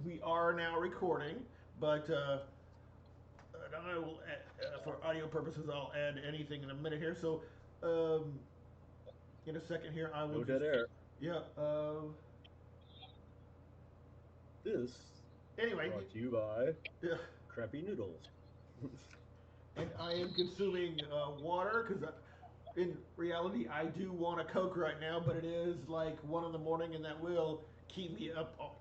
We are now recording, but I will, for audio purposes, I'll add anything in a minute here. So, um, in a second here, I will No dead just, air. yeah. This Anyway, brought to you by yeah, Crappy Noodles. and I am consuming water because in reality, I do want a Coke right now, but it is like 1 in the morning, and that will keep me up.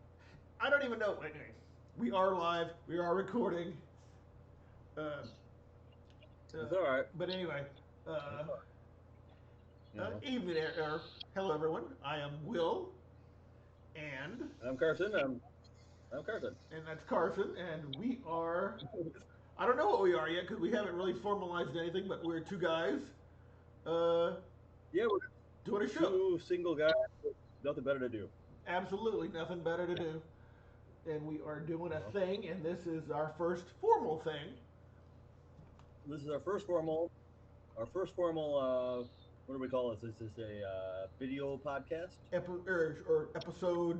I don't even know. Anyway, we are live. We are recording. Uh, It's uh, all right. but anyway, It's uh, all right. You know. evening, hello everyone. I am Will, and And I'm Carson. I'm Carson. that's Carson, and we are. I don't know what we are yet because we haven't really formalized anything, but we're two guys uh, Yeah, we're doing a show. two single guys with nothing better to do. Absolutely nothing better to do, and we are doing You a know. thing, and this is our first formal thing. This is our first formal. What do we call this? This is a video podcast. Or episode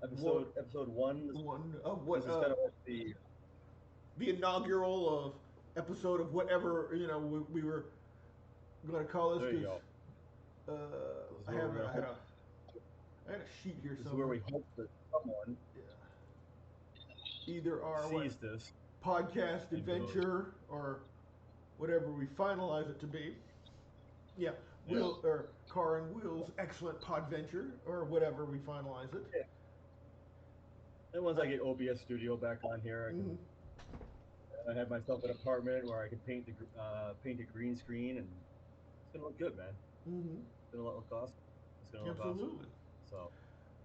Episode one, episode one. This, one of this what is kind of like the. the inaugural of episode of whatever we were going to call this There you because go. This is I where we're have gonna hope. I had a sheet here This is where somewhere. we hope that someone Yeah. Either our sees this podcast and goes, adventure or whatever we finalize it to be. Yeah, yeah. Will or Car and Will's excellent podventure or whatever we finalize it. Yeah. And once I I, get OBS Studio back on here, mhm. I have myself an apartment where I can paint a green screen, and it's gonna look good, man. Mhm. It's gonna look awesome. It's gonna look awesome. Absolutely. So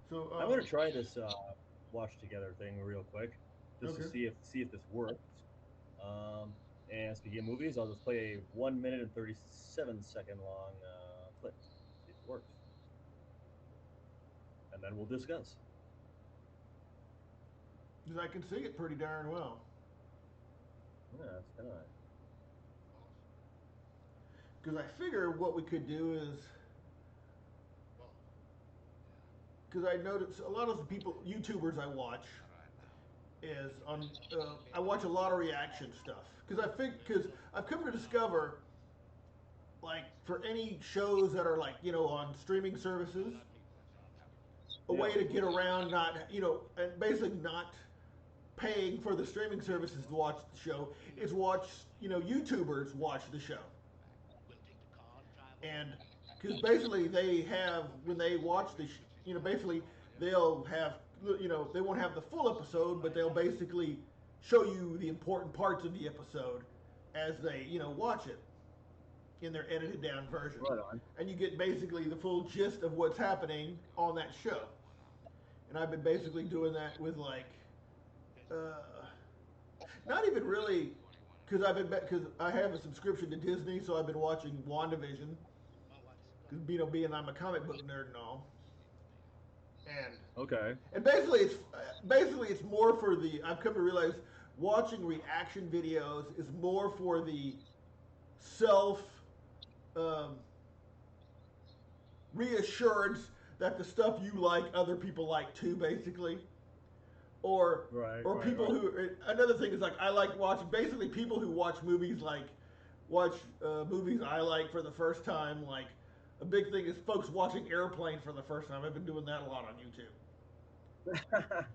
So I'm gonna try this watch together thing real quick, just to okay. see if this works. Um, and speaking of movies, I'll just play a 1 minute and 37 second long clip, see if it works, and then we'll discuss. Because I can see it pretty darn well. Yeah, it's kind of Because I figure what we could do is because I notice a lot of the people YouTubers I watch is on. I watch a lot of reaction stuff because I think because I've come to discover like for any shows that are like on streaming services, a yeah, way to get around not and basically not paying for the streaming services to watch the show is watch YouTubers watch the show and because basically they have when they watch the basically they'll have they won't have the full episode but they'll basically show you the important parts of the episode as they watch it in their edited down version right on. and you get basically the full gist of what's happening on that show and I've been basically doing that with like uh, not even really because because I have a subscription to Disney so I've been watching WandaVision because being I'm a comic book nerd and all, and Okay, basically it's more for the. I've come to realize watching reaction videos is more for the self um, reassurance that the stuff you like other people like too, basically, or right, right, people right. who. Another thing is like I like watching basically people who watch movies like watch movies I like for the first time like. A big thing is folks watching Airplane for the first time. I've been doing that a lot on YouTube.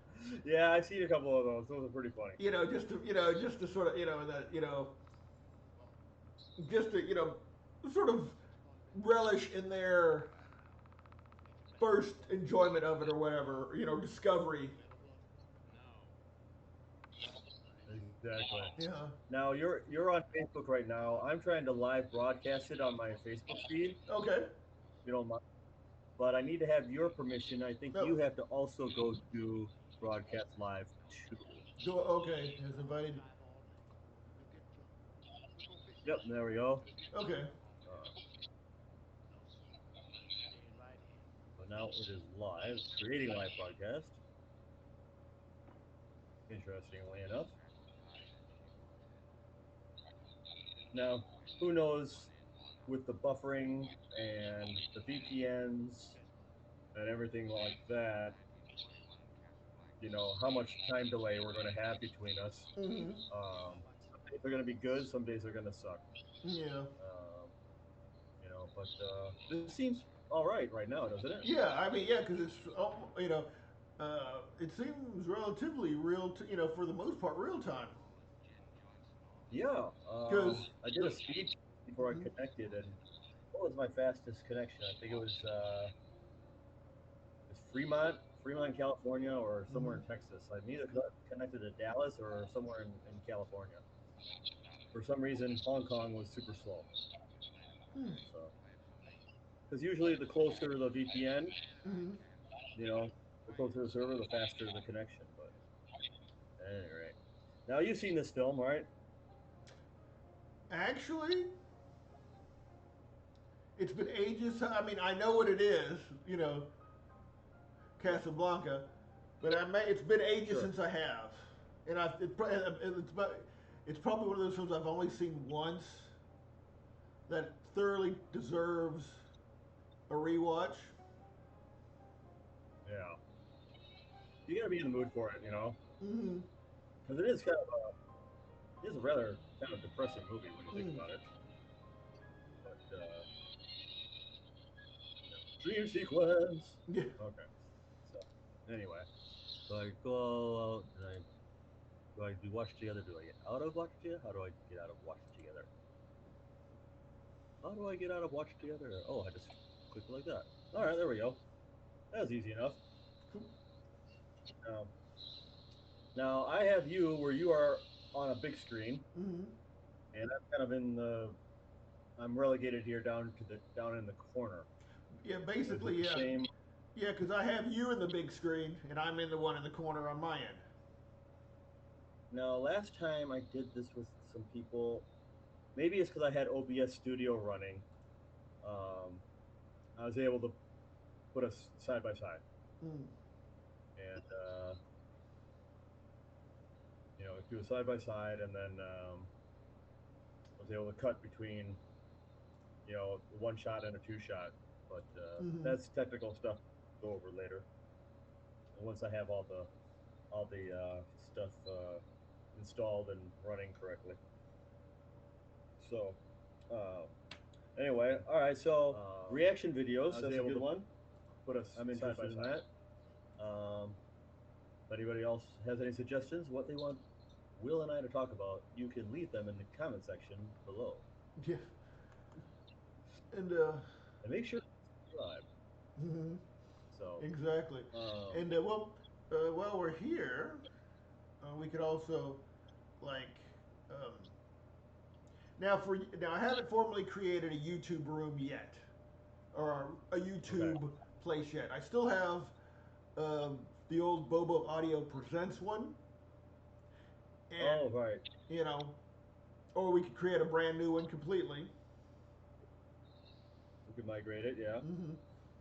Yeah, I've seen a couple of those. Those are pretty funny. Just to sort of that just to sort of relish in their first enjoyment of it or whatever discovery. Exactly. Yeah. Now you're on Facebook right now. I'm trying to live broadcast it on my Facebook feed. If Okay. you don't mind, but I need to have your permission. I think No. you have to also go to broadcast live too. Do okay. Has invited. Yep, there we go. Okay. Uh, so now it is live, creating live broadcast. Interestingly enough, now who knows with the buffering and the VPNs and everything like that, how much time delay we're going to have between us. Mm-hmm. Some days are going to be good, some days are going to suck. Yeah. Um, but this seems all right now, doesn't it? Yeah, I mean, yeah, because it's it seems relatively real, for the most part, real time. Yeah. Because I did a speed check before I connected, and what was my fastest connection? I think it was Fremont, California, or somewhere in Texas. I'm either connected to Dallas or somewhere in California. For some reason, Hong Kong was super slow. So, because usually the closer the VPN, mm-hmm. you know, the closer the server, the faster the connection. But anyway, now you've seen this film, right? Actually, it's been ages. I mean, I know what it is, Casablanca, but it's been ages Sure. since I have, and it's probably one of those films I've only seen once that thoroughly deserves a rewatch. Yeah. You gotta be in the mood for it, Mm-hmm. because it is a rather kind of depressing movie when you think Mm. about it. But dream sequence. Yeah. Okay. So anyway, so I go out and do I do watch together? Do I get out of watch together? How do I get out of watch together? How do I get out of watch together? Oh, I just click it like that. All right, there we go. That was easy enough. Cool. Um, Now I have you where you are on a big screen, Mm-hmm. and I'm kind of in the. I'm relegated here down in the corner. Yeah, Is it basically, the yeah. same? Yeah, because I have you in the big screen, and I'm in the one in the corner on my end. Now, last time I did this with some people, maybe it's because I had OBS Studio running. Um, I was able to put us side by side, Mm. and do a side by side, and then I was able to cut between one shot and a two shot. But Mm-hmm. that's technical stuff to go over later. And once I have all the stuff installed and running correctly. So um, anyway, all right. So reaction videos. That's a good one. Put us I'm side by interested in side. that. Um, if anybody else has any suggestions, what they want Will and I to talk about, you can leave them in the comment section below. Yeah, and And make sure to subscribe. mhm, So, exactly. um, And while we're here, we could also like um, now I haven't formally created a YouTube room yet or a okay. YouTube place yet. I still have um, the old Bobo Audio Presents one, and Oh, right. you know, or we could create a brand new one completely. We could migrate it. Yeah, Mm-hmm.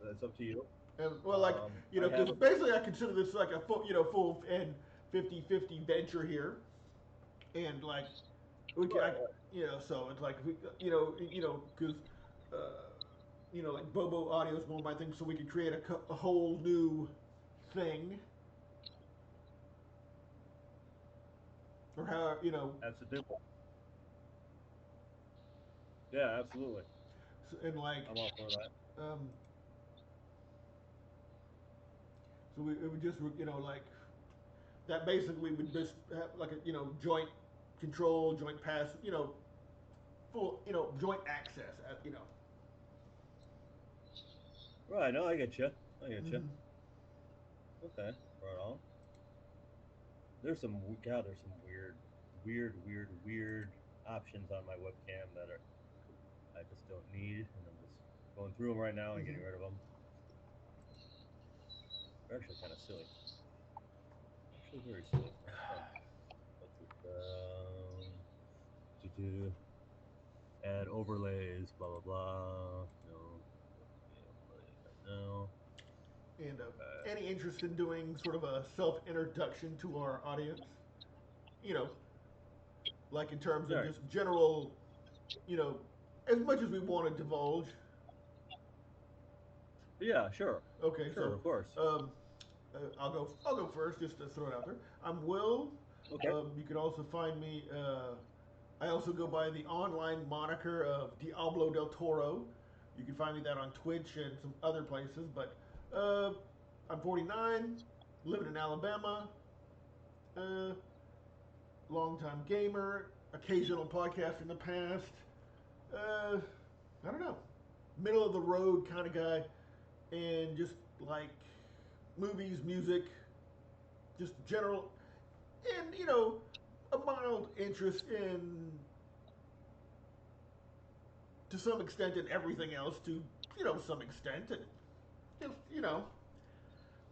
that's up to you. And well, like I have because basically I consider this like a full and 50-50 venture here, and like we can, right. so it's like we, because uh, like Bobo Audio is one of my things, so we could create a whole new thing, or how That's a different. Yeah, absolutely. and like I'm all for that. um, so it would just like that basically would just have like a joint control, joint pass, full joint access, Right. No, I get you. I get you. Mm-hmm. Okay. Right on. There's some weird options on my webcam that I just don't need, and I'm just going through them right now and Mm-hmm. getting rid of them. They're actually kind of silly. Actually, very silly. What's it? Do add overlays, blah blah blah. No, no. And Okay. any interest in doing sort of a self introduction to our audience? You know, like in terms All of right. just general, you know, as much as we want to divulge. Yeah, sure, Okay, sure, so of course. um, I'll go first just to throw it out there. I'm Will. Okay. You can also find me. I also go by the online moniker of Diablo del Toro. You can find me that on Twitch and some other places. But I'm 49, living in Alabama. Uh, Longtime gamer, occasional podcast in the past. Uh, I don't know, middle of the road kind of guy, and just like movies, music, just general, and a mild interest in, to some extent, in everything else. To some extent, and just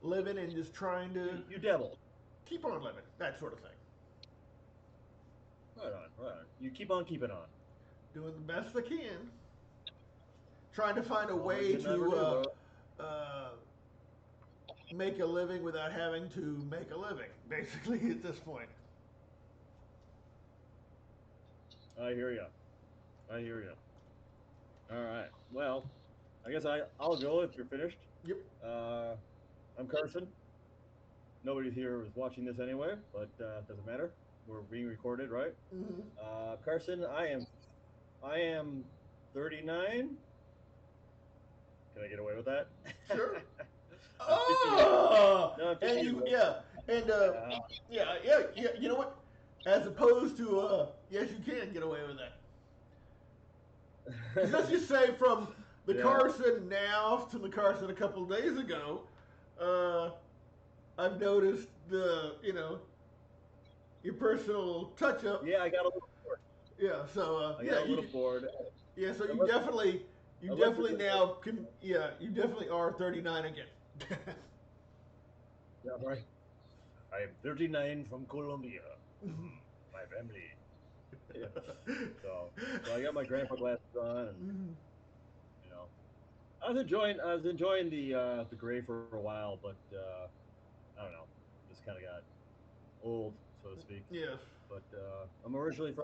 living and just trying to You devil. keep on living, that sort of thing. Right on, right on. You keep on keeping on. Doing the best I can. Trying to find a All we way can never to do. Well, uh, make a living without having to make a living, basically, at this point. I hear you. I hear you. All right. Well, I guess I'll go if you're finished. Yep. Uh, I'm Carson. Nobody here is watching this anyway, but doesn't matter. We're being recorded, right? Mm-hmm. Carson, I am 39. Can I get away with that? Sure. I'm 50 years old. Oh, No, I'm 50 and years you, old. yeah, and Uh, yeah. You know what? As opposed to, yes, you can get away with that. Because let's just say, from the yeah, Carson now to the Carson a couple of days ago, uh, I've noticed your personal touch up. yeah. I got a little bored. Yeah. So I yeah, got a little bored. yeah. So I you left. definitely you I left definitely it. now can, yeah, you definitely are 39 again. Yeah, right. I am 39 from Colombia. Mm, my family. Yeah. So, so I got my grandpa glasses on, and Mhm. you know, I was enjoying the gray for a while, but I don't know, just kind of got old, so to speak. Yes. But I'm originally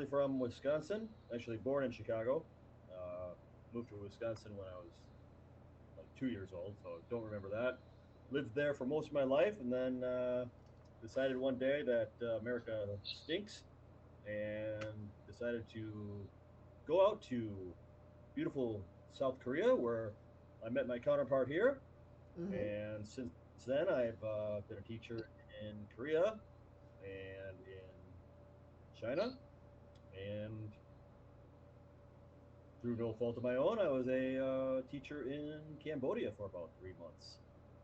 from Wisconsin. Actually, born in Chicago. Uh, moved to Wisconsin when I was like 2 years old, so don't remember that. Lived there for most of my life, and then decided one day that America stinks, and decided to go out to beautiful South Korea, where I met my counterpart here. Mm-hmm. And since then, I've been a teacher in Korea and in China. And through no fault of my own, I was a teacher in Cambodia for about 3 months.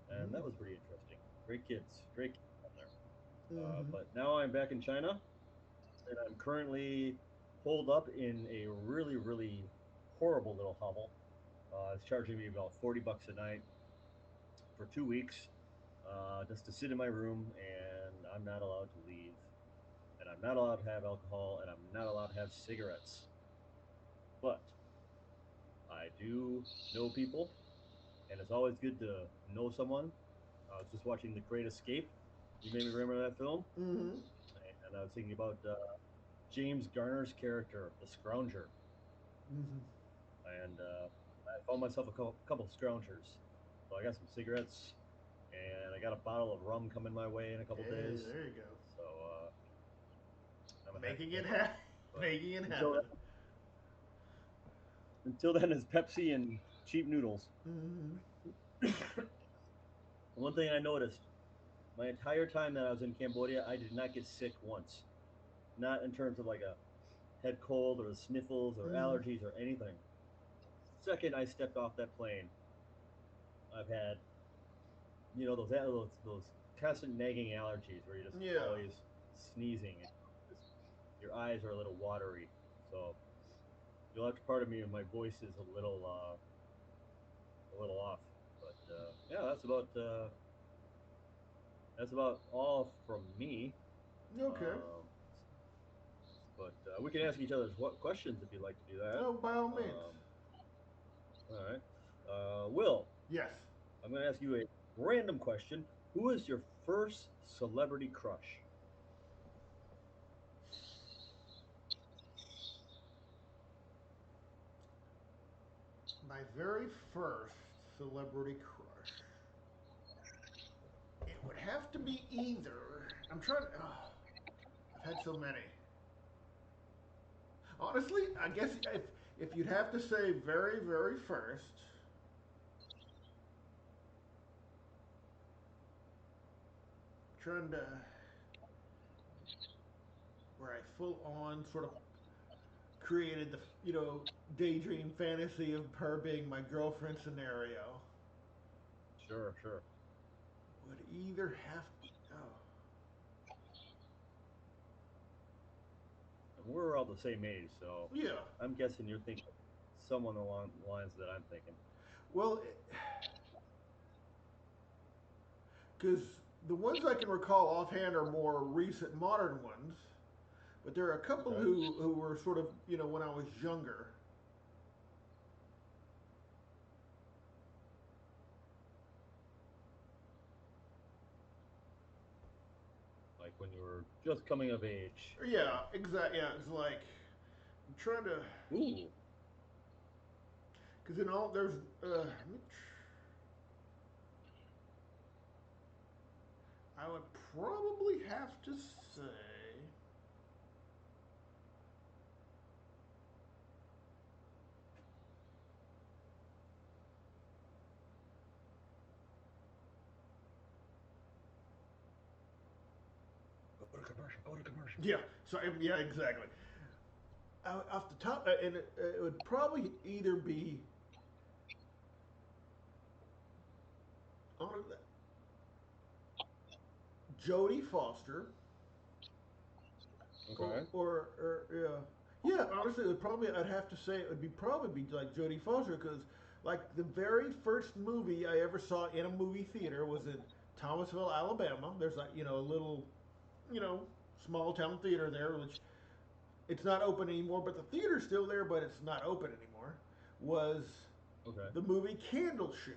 And that Mm. was pretty interesting. Great kids down there. Mm-hmm. But now I'm back in China, and I'm currently holed up in a really, really horrible little hovel. It's charging me about $40 a night for 2 weeks, just to sit in my room, and I'm not allowed to leave, and I'm not allowed to have alcohol, and I'm not allowed to have cigarettes. But I do know people, and it's always good to know someone. I was just watching The Great Escape. You made me remember that film, Mm-hmm. and I was thinking about James Garner's character, the Scrounger, Mm-hmm. and I found myself a couple of Scroungers. So I got some cigarettes, and I got a bottle of rum coming my way in a couple Hey, days. there you go. So I'm a happy Making it camper. happen. But Making it until happen. until then, is Pepsi and cheap noodles. Mm-hmm. One thing I noticed my entire time that I was in Cambodia, I did not get sick once. Not in terms of like a head cold or the sniffles or Mm-hmm. allergies or anything. Second, I stepped off that plane. I've had those constant nagging allergies where you're just Yeah. always sneezing and just, your eyes are a little watery. So you'll have to pardon me if my voice is a little off. But yeah, that's about all from me. Okay. Um, but we can ask each other questions if you'd like to do that. Oh, by all means. Um, all right. Will, Yes. I'm going to ask you a random question. Who is your first celebrity crush? My very first celebrity crush. have to be either. I'm trying. Oh, I've had so many. Honestly, I guess if you'd have to say very first, trying to where I full on sort of created the daydream fantasy of her being my girlfriend scenario Sure, sure. would either have oh And we're all the same age, so yeah I'm guessing you're thinking someone along the lines that I'm thinking. well because the ones I can recall offhand are more recent modern ones, but there are a couple Okay. who were sort of when I was younger. Like when you were just coming of age. Yeah, exactly. Yeah, it's like I'm trying to Ooh. because in all there's I would probably have to say Go to commercial. Go to commercial. yeah. So yeah, exactly. Off the top, and it would probably either be on Jodie Foster Okay. or yeah. Honestly, it would probably I'd have to say it would be probably be like Jodie Foster because like the very first movie I ever saw in a movie theater was in Thomasville, Alabama. There's like a little you know small town theater there, which it's not open anymore, but the theater's still there, but it's not open anymore. Was Okay. the movie Candle Shoe,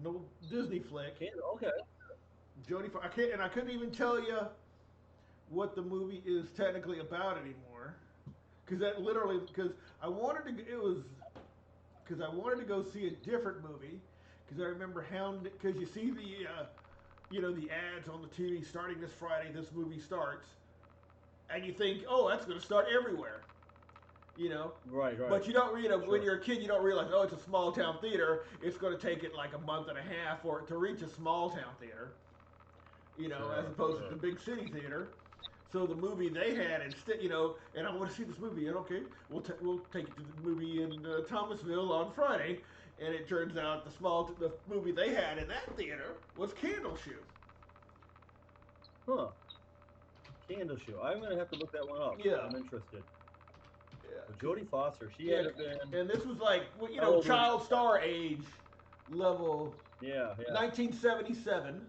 no Disney flick. Can't. Okay. Jodie, I can't, and I couldn't even tell you what the movie is technically about anymore, because that literally because I wanted to. It was because I wanted to go see a different movie because I remember hound because you see the the ads on the TV starting this Friday. This movie starts, and you think, oh, that's going to start everywhere. you know. Right. Right. But you don't, when Sure. you're a kid, you don't realize, oh, it's a small town theater. It's going to take it like a month and a half for it to reach a small town theater, as Sure. opposed to the Sure. big city theater. So the movie they had instead, and I want to see this movie. And okay, we'll take it to the movie in Thomasville on Friday, and it turns out the movie they had in that theater was Candle Shoe. Huh. Candle shoe. I'm gonna have to look that one up. Yeah, I'm interested. So yeah, Jodie Foster, she had yeah. to have been And this was like how old were you? child star age level, Yeah. Yeah. 1977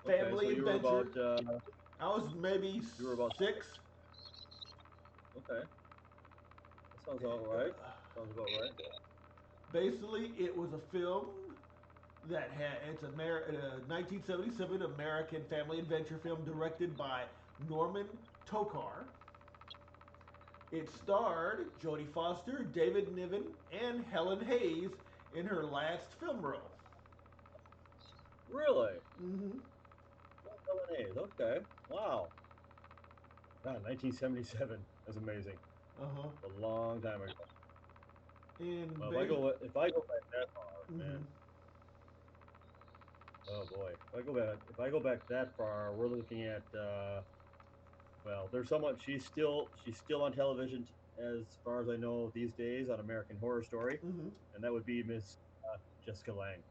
Okay. So family you were adventure. about. I was maybe You were about 6. 6. Okay. That sounds all right. Sounds about right. Basically, it was a film that had it's a 1977 American family adventure film directed by Norman Tokar. It starred Jodie Foster, David Niven, and Helen Hayes in her last film role. Really? Mm-hmm. LNAs. Okay. Wow. God, 1977. That's amazing. Uh huh. A long time ago. And Well, base. if I go back that far, man. Mm-hmm. Oh boy. If I go back that far, we're looking at well, there's someone she's still on television as far as I know these days on American Horror Story, Mm-hmm. and that would be Miss Jessica Lange.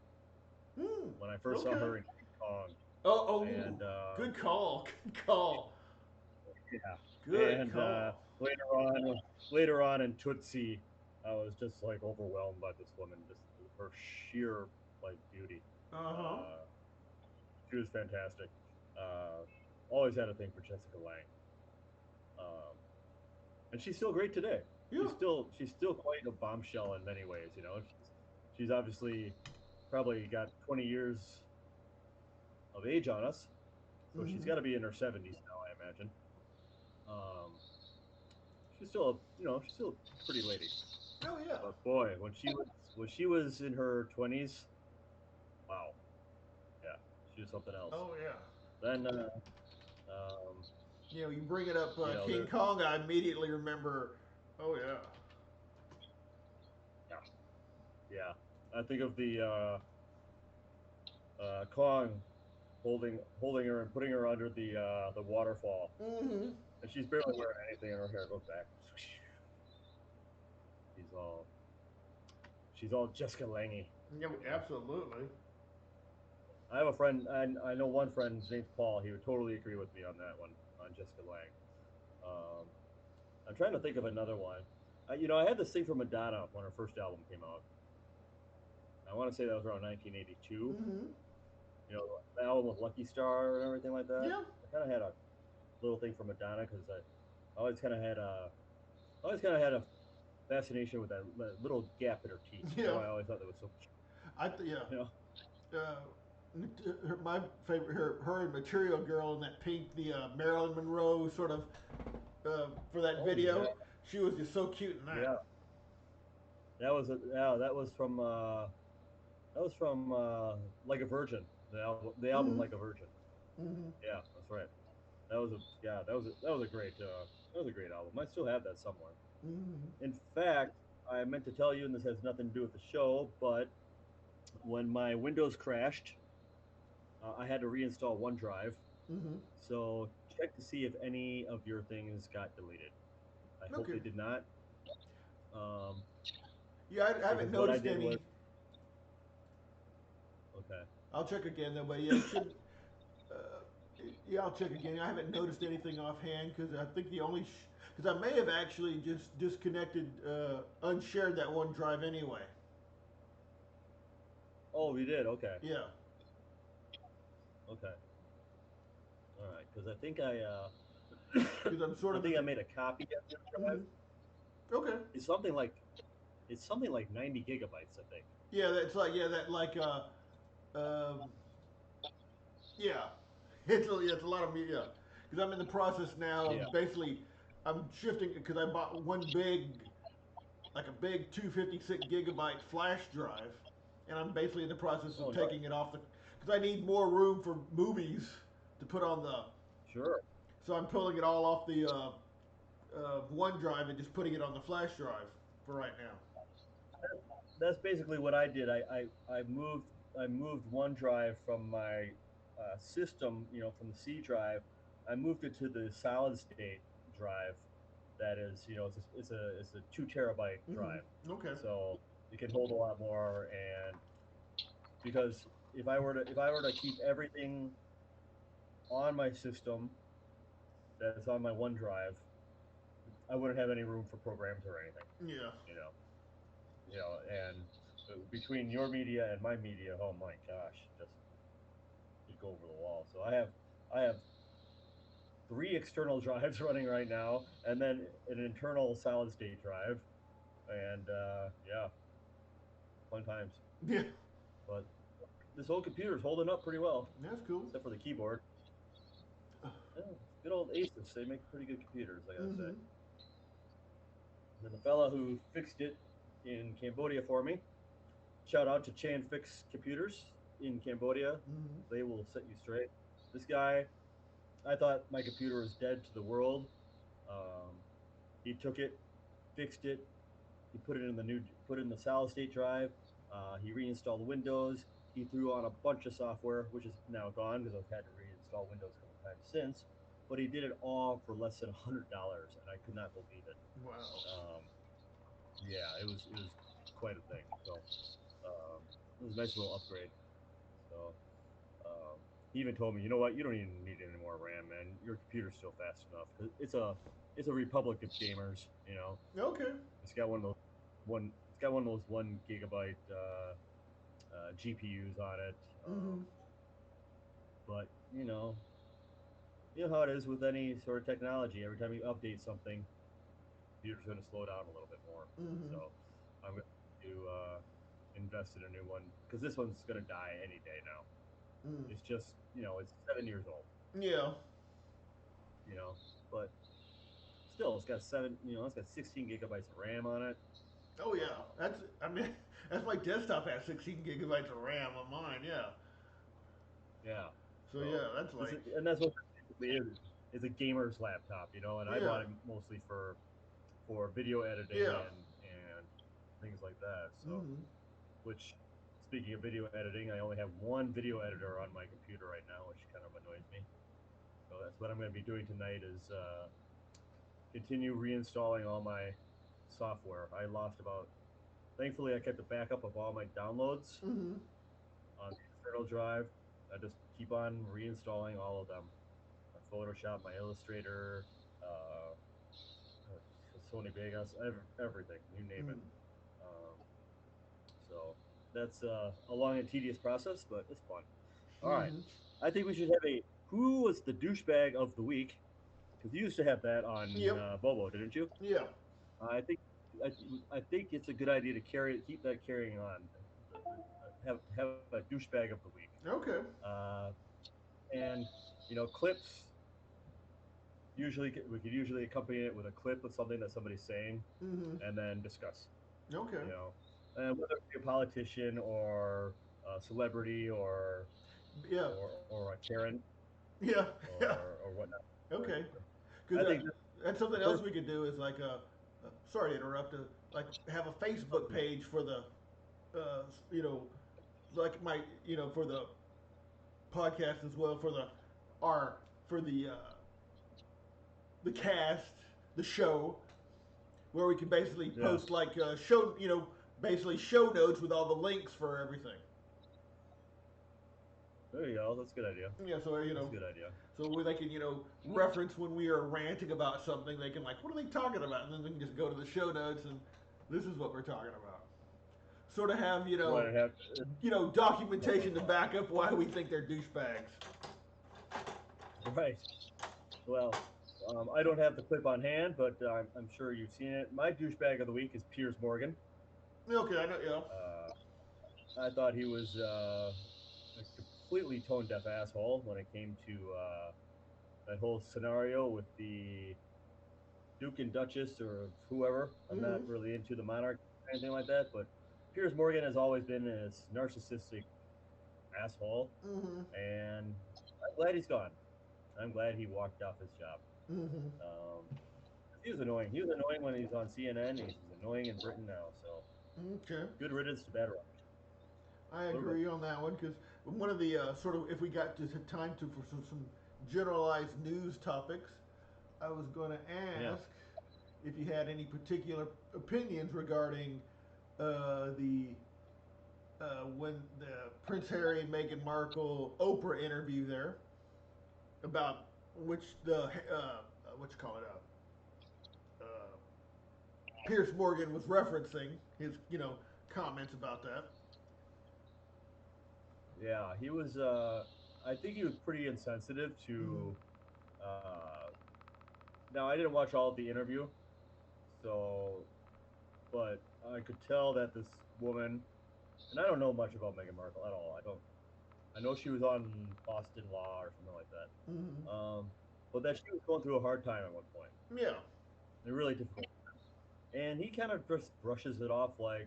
Hmm. When I first saw Okay. her in King Kong, Oh, oh, and good call. Good call. yeah, Good and call. later on in Tootsie, I was just like overwhelmed by this woman, just her sheer like beauty. Uh huh. Uh, she was fantastic. Uh, always had a thing for Jessica Lange, um, and she's still great today. Yeah. She's still quite a bombshell in many ways. She's obviously probably got 20 years of age on us, so she's Mm-hmm. got to be in her 70s now, I imagine. Um, she's still she's still a pretty lady. Oh yeah. But boy, when she was in her 20s, wow, yeah, something else. Oh yeah. Then, um, You know, you bring it up, King there, Kong. I immediately remember. Oh yeah. yeah, yeah. I think of the Kong holding her and putting her under the waterfall, Mm-hmm. and she's barely wearing anything, and her hair goes back. She's all she's all Jessica Lange. Yeah, You know, absolutely. I have a friend. I know one friend. His name's Paul. He would totally agree with me on that one on Jessica Lange. Um, I'm trying to think of another one. I had this thing from Madonna when her first album came out. I want to say that was around 1982. Mm-hmm. The album with Lucky Star and everything like that. Yeah. I kind of had a little thing for Madonna because I always kind of had a always kind of had a fascination with that little gap in her teeth. Yeah. I always thought that was so cute. Yeah. You know? Uh, my favorite, her and Material Girl in that pink, the Marilyn Monroe sort of for that Oh yeah, video. She was just so cute in that. yeah. That was from Like a Virgin. The album Mm-hmm. Like a Virgin. Mm-hmm. Yeah, that's right. That was a great album. I still have that somewhere. Mm-hmm. In fact, I meant to tell you, and this has nothing to do with the show, but when my Windows crashed, I had to reinstall OneDrive. Mm-hmm. So check to see if any of your things got deleted. I hope Okay. they did not, um, Yeah, I haven't because what I noticed did was any. okay. I'll check again though, but yeah, it shouldn't. Uh, yeah, I'll check again. I haven't noticed anything offhand because I think the only because I may have actually just disconnected, unshared that one drive anyway. Oh, you did. Okay, Yeah. okay, all right. Because Because I'm sort I of in think I the. made a copy of the drive. Hmm. Okay. It's something like it's something like 90 gigabytes. I think. Yeah, that's like yeah that like um yeah, it's a lot of media because I'm in the process now Yeah. of basically I'm shifting because I bought one big like a big 256 gigabyte flash drive, and I'm basically in the process of Oh no. taking it off the because I need more room for movies to put on the. Sure. So I'm pulling it all off the one drive and just putting it on the flash drive for right now. That's basically what I did. I moved OneDrive from my system, from the C drive. I moved it to the solid state drive. That is, it's a 2 terabyte drive, Mm-hmm. Okay. so it can hold a lot more. And because if I were to keep everything on my system that's on my OneDrive, I wouldn't have any room for programs or anything. Yeah. You know, and between your media and my media, oh my gosh, just you'd go over the wall. So I have 3 external drives running right now, and then an internal solid state drive, and yeah, fun times. Yeah. But this whole computer's holding up pretty well, That's cool. except for the keyboard. Yeah, good old Asus. They make pretty good computers, I gotta say. Mm-hmm. And the fella who fixed it in Cambodia for me, shout out to Chan Fix Computers in Cambodia. Mm-hmm. They will set you straight. This guy, I thought my computer was dead to the world. Um, he took it, fixed it. He put it in the solid state drive. He reinstalled Windows. He threw on a bunch of software, which is now gone because I've had to reinstall Windows a couple times since. But he did it all for less than $100, and I could not believe it. Wow. Um, yeah, it was quite a thing. So it was a nice little upgrade. So he even told me, you know what, you don't even need any more RAM, man. Your computer's still fast enough. 'Cause it's a republic of gamers. Okay. It's got one of those 1 gigabyte GPUs on it. Mm-hmm. But you know how it is with any sort of technology. Every time you update something, computer's going to slow down a little bit more. Mm-hmm. So I'm going to invest in a new one because this one's going to die any day now. Mm. It's just it's 7 years old. Yeah. You know, but still, it's got 16 gigabytes of RAM on it. Oh yeah. Um, That's I mean that's my desktop has 16 gigabytes of RAM on mine. Yeah. yeah, So So yeah, that's this like is, and that's what it basically is a gamer's laptop, you know. And I yeah, bought it mostly for video editing yeah. and things like that. So, Mm-hmm. which speaking of video editing, I only have one video editor on my computer right now, which kind of annoys me. So that's what I'm going to be doing tonight is continue reinstalling all my software. I lost about. Thankfully, I kept a backup of all my downloads Mm-hmm. on the external drive. I just keep on reinstalling all of them. My Photoshop, my Illustrator, uh, Sony Vegas, everything, you name it. Mm-hmm. Um, so that's a long and tedious process, but it's fun. All right, Mm-hmm. I think we should have a who was the douchebag of the week because you used to have that on Yep. Bobo, didn't you? Yeah. I think I, I think it's a good idea to keep that carrying on. Have a douchebag of the week, Okay. uh, and clips. Usually, we could usually accompany it with a clip of something that somebody's saying, Mm-hmm. and then discuss. Okay. You know, whether it be a politician or a celebrity Yeah. or a Karen Yeah. Yeah. or whatnot. But Okay. I Because think that's the something else perfect. we could do is like sorry to interrupt. Like have a Facebook page for the uh, you know like my for the podcast as well for our for the cast the show where we can basically Yeah, post like show basically show notes with all the links for everything. there you go. That's a good idea. Yeah, so That's a good idea. so where they can reference when we are ranting about something, they can like, what are they talking about, and then they can just go to the show notes and this is what we're talking about. Sort of have Right, I have. documentation to back up why we think they're douchebags. Right. Well, I don't have the clip on hand, but I'm sure you've seen it. My douchebag of the week is Piers Morgan. Okay, I know. Yeah. I thought he was a completely tone deaf asshole when it came to that whole scenario with the Duke and Duchess or whoever. I'm not Mm-hmm. really into the monarch or anything like that, but Piers Morgan has always been this narcissistic asshole, Mm-hmm. and I'm glad he's gone. I'm glad he walked off his job. Mm-hmm. Um, he was annoying. He was annoying when he was on CNN. He's annoying in Britain now. So Okay. good riddance to Bad Rock. I What about agree on that one because one of the sort of if we got to time to for some generalized news topics, I was going to yeah? ask if you had any particular opinions regarding the when the Prince Harry and Meghan Markle Oprah interview there about which the what you call it Pierce Morgan was referencing his comments about that. Yeah, he was. I think he was pretty insensitive Mm-hmm. to. Uh, Now I didn't watch all of the interview, so but I could tell that this woman, and I don't know much about Meghan Markle at all. I don't. I know she was on Boston Law or something like Mm-hmm. that. But that she was going through a hard time at one point, Yeah. a really difficult. And he kind of just brushes it off like,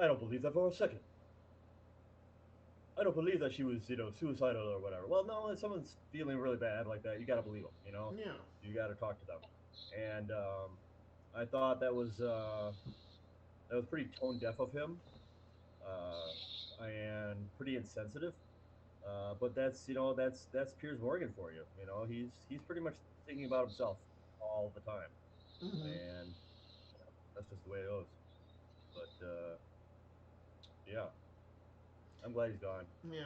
I don't believe that for a second. I don't believe that she was, suicidal or whatever. Well, no, if someone's feeling really bad like that, you got to believe them. Yeah. You got to talk to them. And I thought that was pretty tone deaf of him, and pretty insensitive. But that's Piers Morgan for you. He's pretty much thinking about himself all the time, Mm-hmm. and that's just the way it goes. But yeah, I'm glad he's gone. Yeah.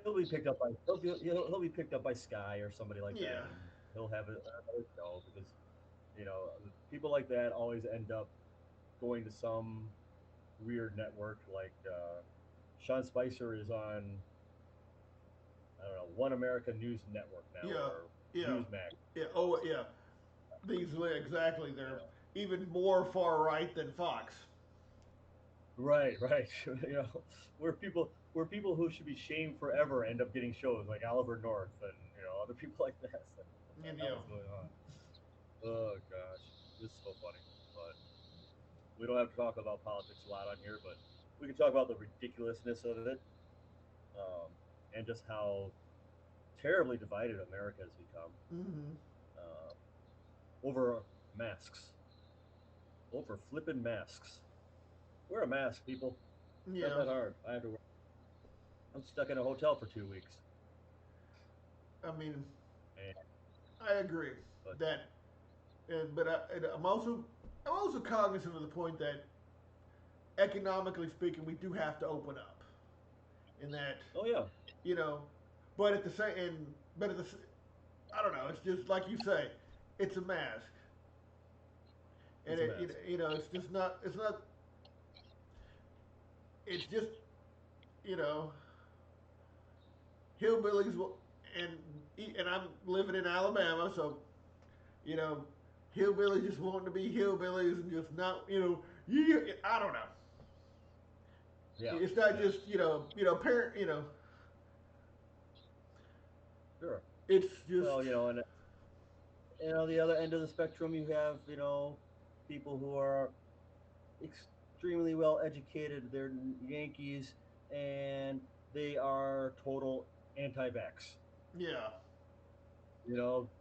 He'll be picked up by he'll be picked up by Sky or somebody like that, Yeah. and he'll have another show because people like that always end up going to some weird network like Sean Spicer is on I don't know One America News Network now Yeah. or Yeah. Newsmax. Yeah. Oh yeah. These exactly. They're Yeah. even more far right than Fox. Right, right. Where people who should be shamed forever end up getting shows like Oliver North and other people like that. It's like, what the And hell is going on? Oh gosh, this is so funny. But we don't have to talk about politics a lot on here, but we can talk about the ridiculousness of it. um, and just how terribly divided America has become Mm-hmm. uh, over masks, over flipping masks. Wear a mask, people. It's not Yeah. that hard. I have to. I'm stuck in a hotel for 2 weeks, I mean, and I agree but that, but I'm also cognizant of the point that economically speaking, we do have to open up. In that, oh yeah, you know, but at the same, and but at the, I don't know. It's just like you say, it's a mask, and it's a mask. it's just not. It's not. It's just you know, hillbillies will, and and I'm living in Alabama, so you know, hillbillies just wanting to be hillbillies and just not, I don't know. Yeah, It's not yeah, just parent. sure. It's just Well, and on the other end of the spectrum, you have people who are extremely well educated. They're Yankees, and they are total anti-vax. yeah,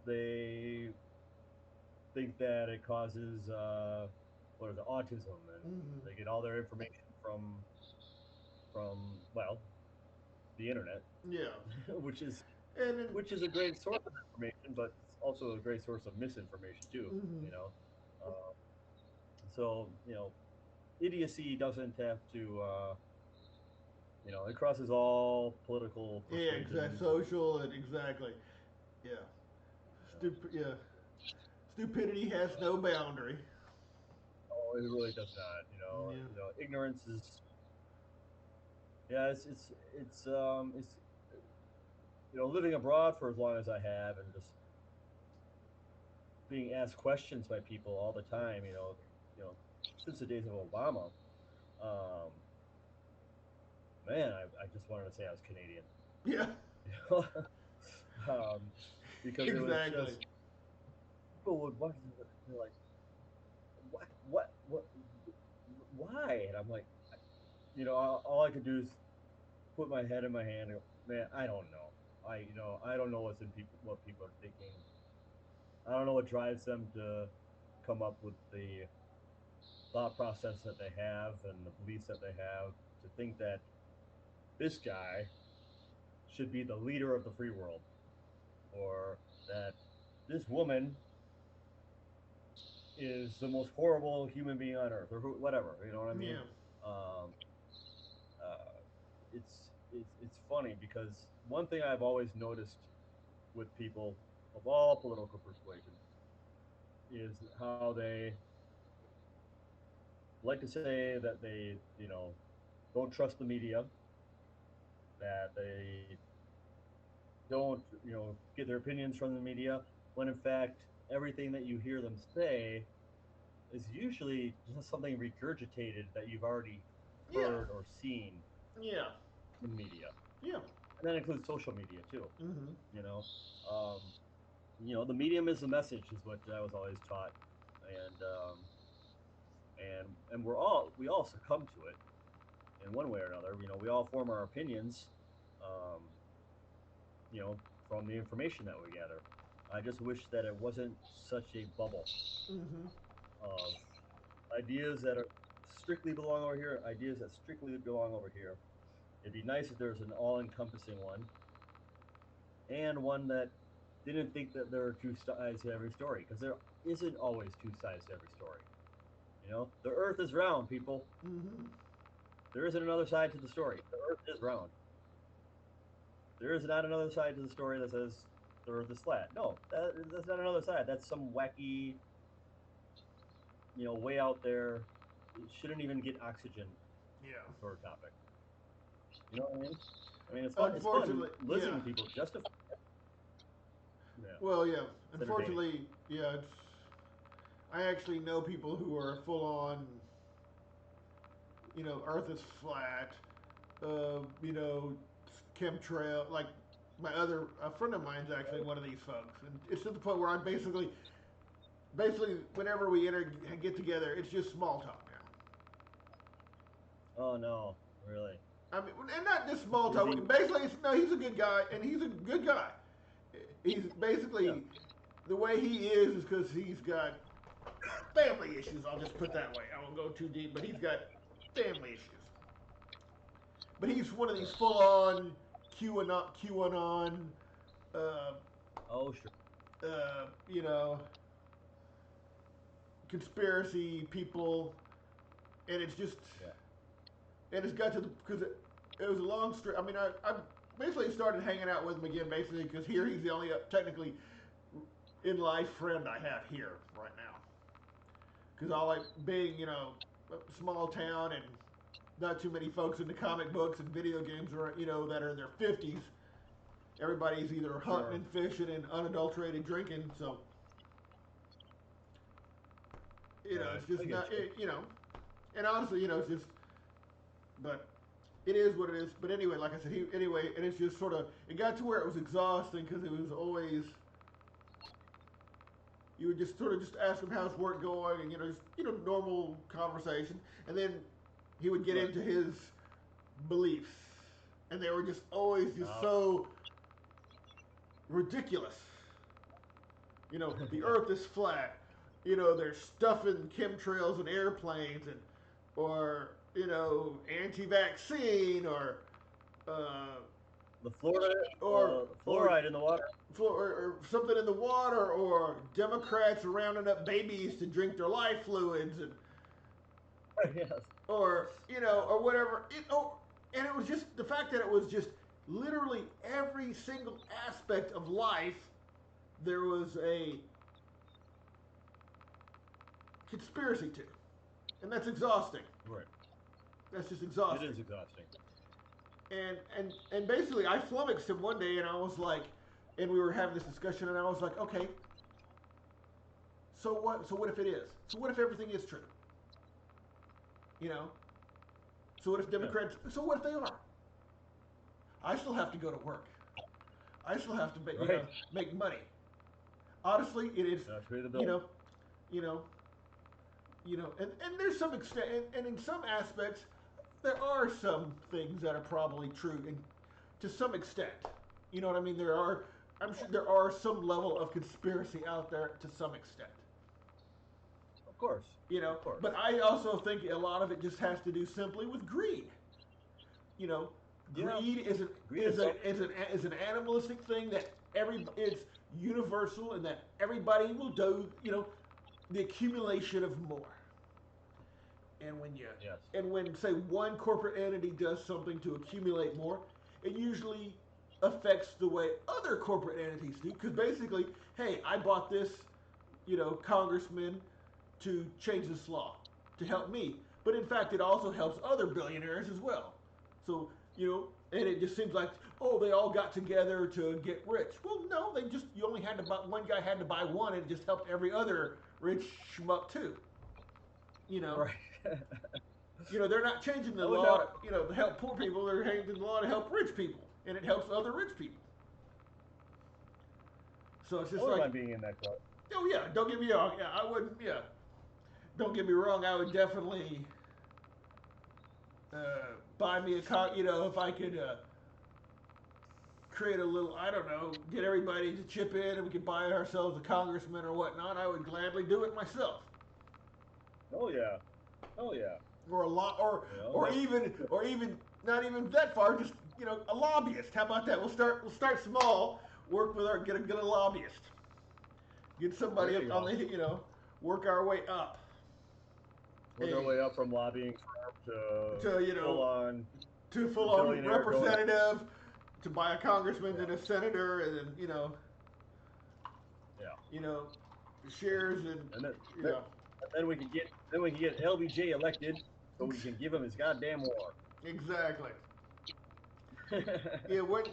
They think that it causes what is it, autism, and hmm they get all their information from the internet, yeah, which is and then, which is a great source of information, but it's also a great source of misinformation too. hmm You know, so idiocy doesn't have to. It crosses all political yeah, exactly, persuasions and social and exactly, yeah, yeah, stupidity has no boundary. oh, it really does not. Yeah, Ignorance is yeah, it's living abroad for as long as I have and just being asked questions by people all the time. You know, since the days of Obama, um, man, I just wanted to say I was Canadian. yeah, You know, um, because it was exactly. just people would watch. They're like, what, why? And I'm like, all I could do is put my head in my hand and go, man, I don't know. I don't know what people are thinking. I don't know what drives them to come up with the thought process that they have and the beliefs that they have to think that this guy should be the leader of the free world or that this woman is the most horrible human being on earth or whatever. You know what I mean? Yeah, Um, uh, it's funny because one thing I've always noticed with people of all political persuasion is how they like to say that they don't trust the media, that they don't get their opinions from the media, when in fact everything that you hear them say is usually just something regurgitated that you've already yeah, heard or seen yeah, in media, yeah. and that includes social media too. hmm You know, um, the medium is the message, is what I was always taught, and we all succumb to it in one way or another. We all form our opinions, um, from the information that we gather. I just wish that it wasn't such a bubble hmm of ideas that are strictly belong over here, ideas that strictly belong over here. It'd be nice if there was an all-encompassing one, and one that didn't think that there are two sides to every story, because there isn't always two sides to every story. The Earth is round, people. hmm There isn't another side to the story. The Earth is round. There is not another side to the story that says the Earth is flat. No, that's not another side. That's some wacky, way out there. It shouldn't even get oxygen Yeah. sort of topic. You know what I mean? I mean, it's fun. It's fun Unfortunately, listening yeah. to people justify. Yeah, Well, yeah. it's entertaining. Unfortunately, yeah. I actually know people who are full on. Earth is flat. You know, chemtrail. Like my other a friend of mine's actually one of these folks, and it's to the point where I basically, whenever we get together, it's just small talk now. Oh no, really? I mean, and not just small Is he? talk. Basically, no, he's a good guy, and he's a good guy. He's Yeah. basically the way he is because he's got family issues. I'll just put that way. I won't go too deep, but he's got family issues. But he's one of these Right. full-on QAnon, uh, Oh, sure. you know, conspiracy people, and it's just, Yeah. and it's got to the because it was a long story. I mean, I basically started hanging out with him again, basically because here he's the only technically in life friend I have here right now. Because all like being, a small town and not too many folks into comic books and video games are, that are in their 50s. Everybody's either hunting Sure. and fishing and unadulterated drinking. So, Right. it's just I get not, you. and honestly, it's just, but it is what it is. But anyway, like I said, anyway, and it's just sort of, it got to where it was exhausting because it was always, you would just sort of just ask him how's work going and, just, normal conversation. And then he would get Right. into his beliefs. And they were just always just Uh, so ridiculous. The yeah. earth is flat. They're stuffing chemtrails and airplanes and, or, anti-vaccine uh, The Florida, or, or, fluoride in the water. or something in the water, or Democrats rounding up babies to drink their life fluids, and Yes. or Yeah. or whatever. And it was just the fact that it was just literally every single aspect of life. There was a conspiracy to, and that's exhausting. Right. That's just It exhausting. is exhausting. And basically, I flummoxed him one day, and I was like, and we were having this discussion, and I was like, okay, so what? So what if it is? So what if everything is true? You know? So what if Yeah. Democrats? So what if they are? I still have to go to work. I still have to, Right. make money. Honestly, it is, Pay the you bill. know, you know, and there's some extent, and in some aspects, there are some things that are probably true, and to some extent, you know what I mean. I'm sure there are some level of conspiracy out there to some extent, Of course. Of course. But I also think a lot of it just has to do simply with greed. You know, Yeah. greed Greed is something. is an animalistic thing that it's universal and that everybody will do. The accumulation of more. And Yes. when say one corporate entity does something to accumulate more, it usually affects the way other corporate entities do. Because basically, hey, I bought this, congressman to change this law to help me, but in fact, it also helps other billionaires as well. So and it just seems like, oh, they all got together to get rich. Well, no, they just you only had to buy one guy had to buy one, and it just helped every other rich schmuck too. You know, Right. they're not changing the Oh law no. to, to help poor people. They're changing the law to help rich people, and it helps other rich people. So it's I just wouldn't like, mind being in that club. oh yeah, don't get me wrong. Yeah, I wouldn't. Yeah, don't get me wrong. I would definitely buy me a car. If I could create a little, I don't know, get everybody to chip in, and we could buy ourselves a congressman or whatnot. I would gladly do it myself, Oh yeah. Oh yeah. or a lot, Make, or even not even that far. Just a lobbyist. How about that? We'll start small. Work with our get a lobbyist. Get somebody there you up on go. the work our way up. Work our Hey, way up from lobbying firm to to full on to full on billionaire donut. representative, to buy a congressman, Yeah. then a senator, and then Yeah. you know shares, and And then, you then know then we can get LBJ elected so we can give him his goddamn war. exactly. Yeah, when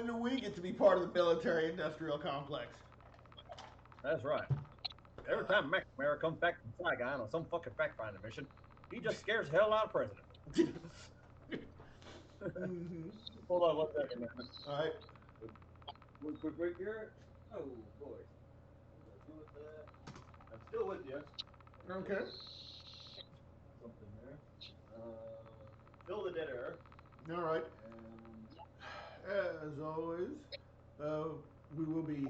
do we get to be part of the military industrial complex? That's right. Every time McNamara comes back from Saigon on some fucking fact finding mission, he just scares the hell out of the president. Hmm. Hold on one second, man. All right. One quick break here. Oh boy. What do I do with that? I'm still with you. Let me Okay. just something there. Fill the dead air. All right. Um, As always, uh, we will be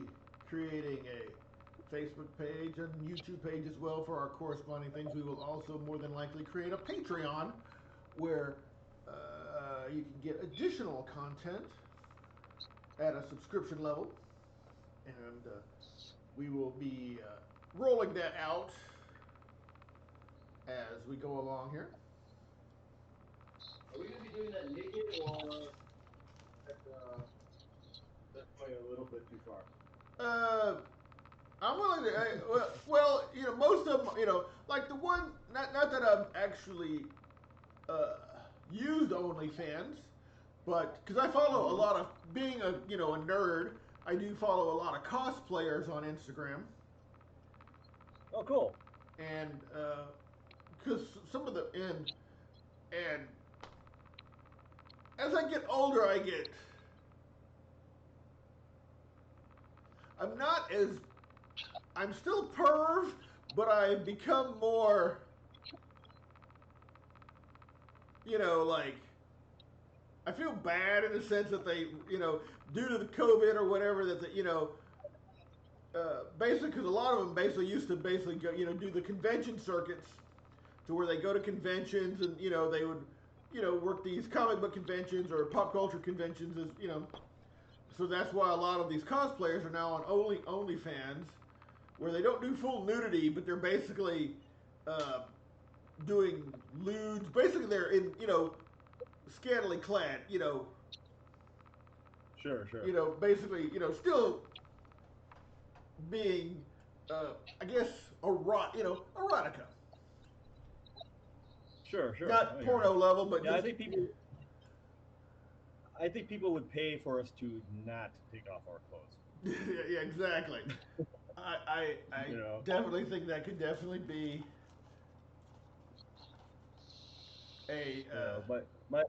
creating a Facebook page and YouTube page as well for our corresponding things. We will also more than likely create a Patreon where you can get additional content at a subscription level, and we will be rolling that out as we go along here. are we gonna be doing that naked, or that, that's going a little bit too far? Uh, I'm willing to. Well, most of them, like the one, not that I'm actually uh, used OnlyFans, but because I follow a Mm-hmm. lot of being a nerd, I do follow a lot of cosplayers on Instagram, Oh, cool. and because some of the and as I get older, I'm not as I'm still perv, but I've become more, like I feel bad in the sense that they, due to the COVID or whatever, that basically because a lot of them basically used to basically go, do the convention circuits to where they go to conventions and they would, work these comic book conventions or pop culture conventions as So that's why a lot of these cosplayers are now on OnlyFans, where they don't do full nudity, but they're basically uh, doing lewds. Basically, they're in scantily clad, Sure, sure, basically, still being, I guess, erotica. sure, sure. Not I hear you. porno level, but Yeah, just, I think people would pay for us to not take off our clothes. yeah, exactly. I You know, definitely think that could definitely be a. but my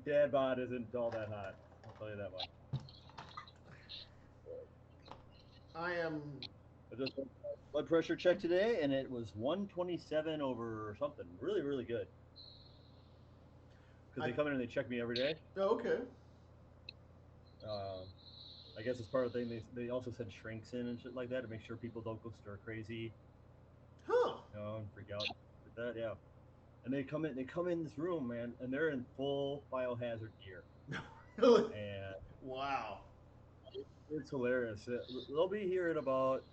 dad bod isn't all that hot. I'll tell you that much. I am. I just had blood pressure check today, and it was 127 over something. Really, really good. Because I. they come in and they check me every day. Okay. Um, I guess it's part of the thing. They also send shrinks in and shit like that to make sure people don't go stir crazy, Huh. and freak out with that. Yeah, and they come in this room, man, and they're in full biohazard gear, Really? and Wow. it's hilarious. They'll be here at about,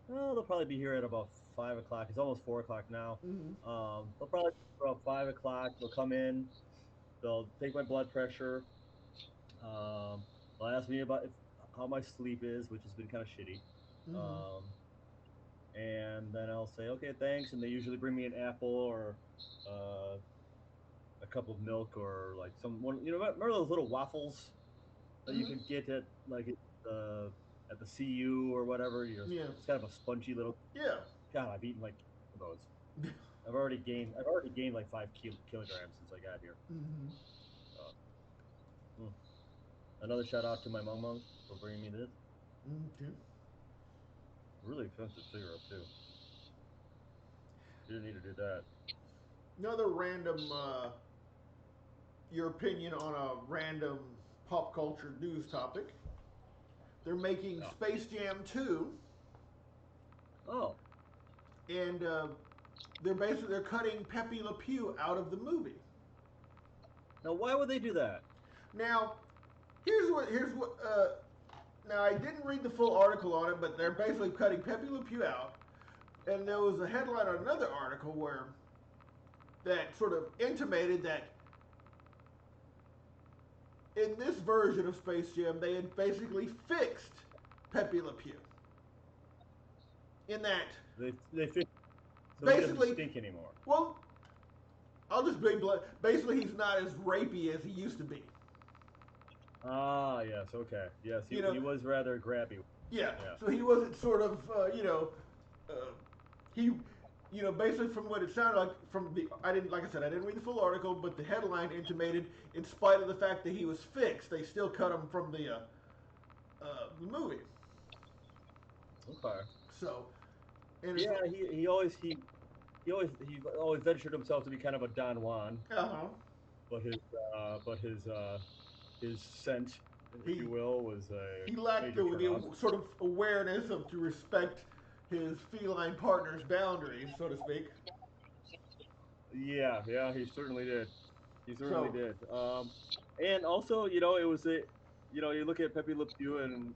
well, they'll probably be here at about 5 o'clock. It's almost 4 o'clock now. Mm-hmm. They'll probably be around 5 o'clock. They'll come in. They'll take my blood pressure. Um, they'll ask me about how my sleep is, which has been kind of shitty. Mm-hmm. Um, and then I'll say, okay, thanks. And they usually bring me an apple or uh, a cup of milk or like some one. Remember those little waffles that you Mm-hmm. could get at the CU or whatever? Yeah. It's kind of a spongy little. Yeah. God, I've eaten like of those. I've already gained like 5 kilograms since I got here. Mm-hmm. Uh, hmm. Another shout out to my mom for bringing me this. Okay. Really expensive cigarette too. You didn't need to do that. Another random, your opinion on a random pop culture news topic. They're making Yeah. Space Jam 2, Oh, and they're cutting Pepe Le Pew out of the movie. now why would they do that? Now, here's what. Now I didn't read the full article on it, but they're basically cutting Pepe Le Pew out, and there was a headline on another article where that sort of intimated that in this version of Space Jam, they had basically fixed Pepe Le Pew. In that, They fit so he doesn't basically, stink anymore. well, I'll just be blunt. Basically, he's not as rapey as he used to be. Ah, yes, okay, yes, You know, he was rather grabby. yeah. Yeah. So he wasn't sort of, uh, he, basically from what it sounded like from the, I didn't, like I said, I didn't read the full article, but the headline intimated, in spite of the fact that he was fixed, they still cut him from the movie. Okay. So, and it's, Yeah, he always ventured himself to be kind of a Don Juan. uh huh. but his scent, if you He will, was a he lacked major turnoff. the sort of awareness of to respect his feline partner's boundaries, so to speak. Yeah, yeah, he certainly did. He certainly So did. And also, it was you look at Pepe Le Pew, and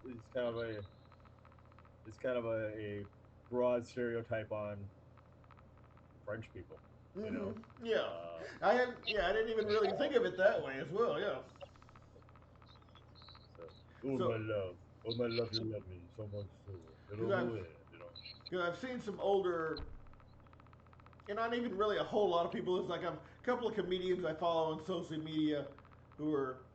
it's kind of a broad stereotype on French people. You hmm know, yeah, uh, I didn't even really think of it that way as well. Yeah. so, oh my So love, oh my love, you love me so much so you because don't know it. I've seen some older, and not even really a whole lot of people. It's like I'm a couple of comedians I follow on social media who are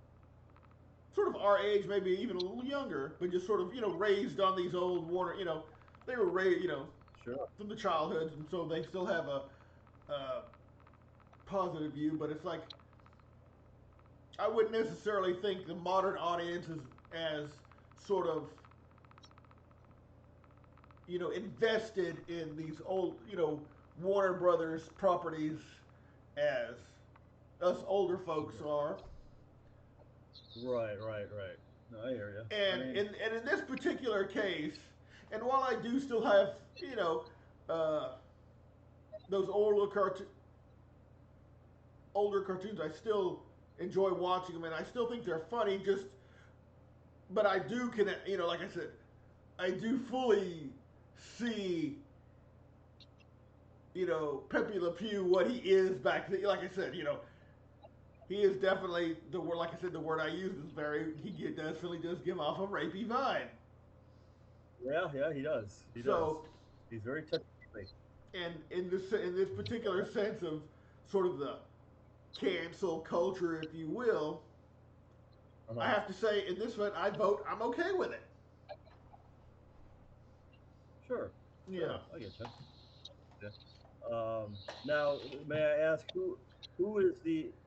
sort of our age, maybe even a little younger, but just sort of raised on these old Warner. They were raised Sure. from the childhoods, and so they still have a positive view. But it's like I wouldn't necessarily think the modern audience is as sort of invested in these old Warner Brothers properties as us older folks Sure. are. Right, right, right. No, I hear you. I And mean, in this particular case, and while I do still have uh, those older cartoons, I still enjoy watching them, and I still think they're funny. But I do connect. Like I said, I do fully see Pepe Le Pew what he is back then. Like I said, he is definitely the word. Like I said, the word I use is very. He definitely does give off a rapey vibe. yeah, yeah, he does. He does. So, He's very touchy. and in this particular sense of sort of the cancel culture, if you will, Uh I huh. have to say in this one I vote. I'm okay with it. Sure, Yeah. sure. I get you. Yeah. Now, may I ask who is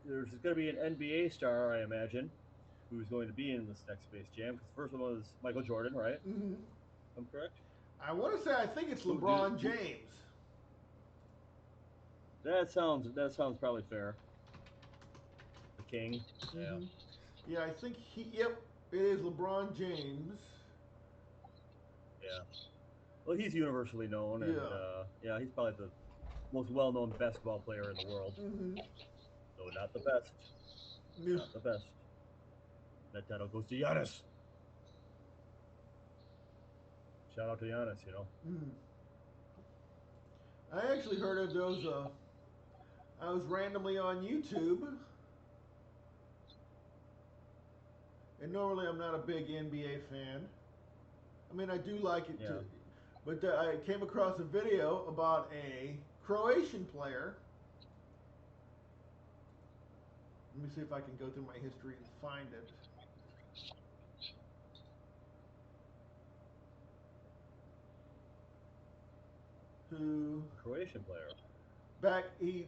there's going to be an NBA star, I imagine, who's going to be in this next Space Jam? Because the first one was Michael Jordan, right? hmm I'm correct. I want to say I think it's Who LeBron James. that sounds probably fair. The King. Yeah, hmm Yeah, I think he. Yep, it is LeBron James. yeah. Well, he's universally known, and Yeah. yeah, he's probably the most well-known basketball player in the world. hmm Though not the best, Yeah. not the best. That title goes to Giannis. Shout out to Giannis. Mm. I actually heard of those. I was randomly on YouTube, and normally I'm not a big NBA fan. I mean, I do like it Yeah. too, but I came across a video about a Croatian player. Let me see if I can go through my history and find it. Who A Croatian player. back he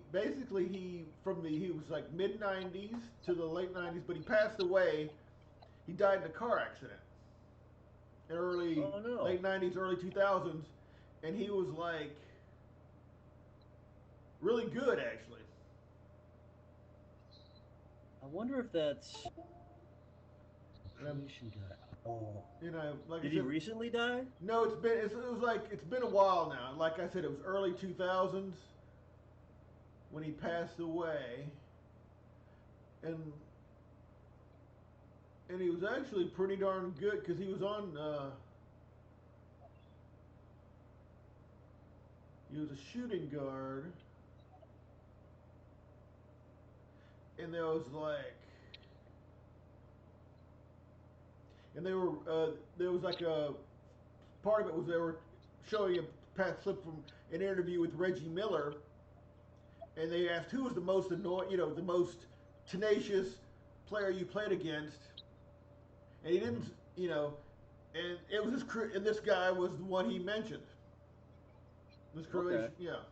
from the he was like mid '90s to the late '90s, but he passed away. He died in a car accident in early Oh no. late '90s, early 2000s, and he was like really good actually. I wonder if that's And I'm Croatian guy. Oh, like I did he said, recently die? no, it was like it's been a while now. Like I said, it was early 2000s when he passed away, and he was actually pretty darn good because he was a shooting guard, and there was like a part of it was they were showing a Pat slip from an interview with Reggie Miller, and they asked who was the most annoying, the most tenacious player you played against, and he Hmm. didn't, and it was and this guy was the one he mentioned. This Okay. Croatian, yeah.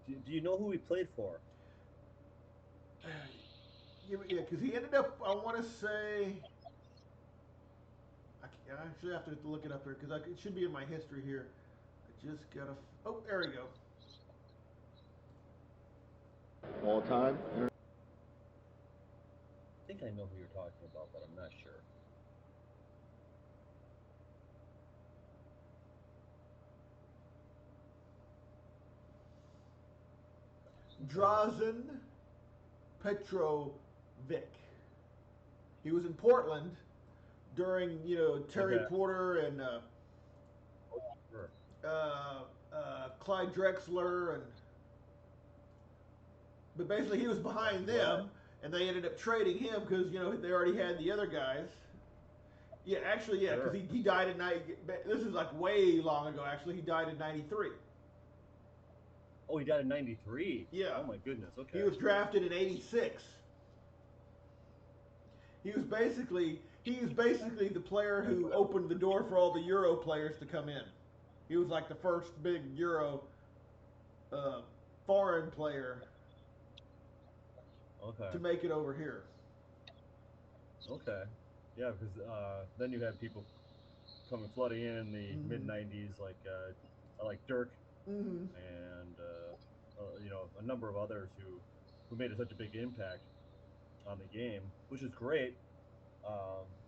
Do you know who he played for? Yeah, because he ended up. I want to say. I actually have to look it up here because it should be in my history here. I just gotta. Oh, there we go. all-time. I think I know who you're talking about, but I'm not sure. I'm trying to. Drazen Petrovic. He was in Portland during Terry Okay. Porter and Oh, sure. Clyde Drexler, and but basically he was Oh, behind go ahead. them, and they ended up trading him because they already had the other guys. Yeah, actually, yeah, because Sure. he died in 90. This is like way long ago. Actually, he died in '93. Oh, he died in '93. Yeah, Oh my goodness. he Okay. was drafted in '86. He was basically the player And who opened the door for all the Euro players to come in. He was like the first big Euro uh, foreign player okay. to make it over here. Okay. Yeah, because then you had people coming flooding in the mid Mm-hmm. '90s, like Dirk Mm-hmm. and a number of others who made such a big impact on the game, which is great.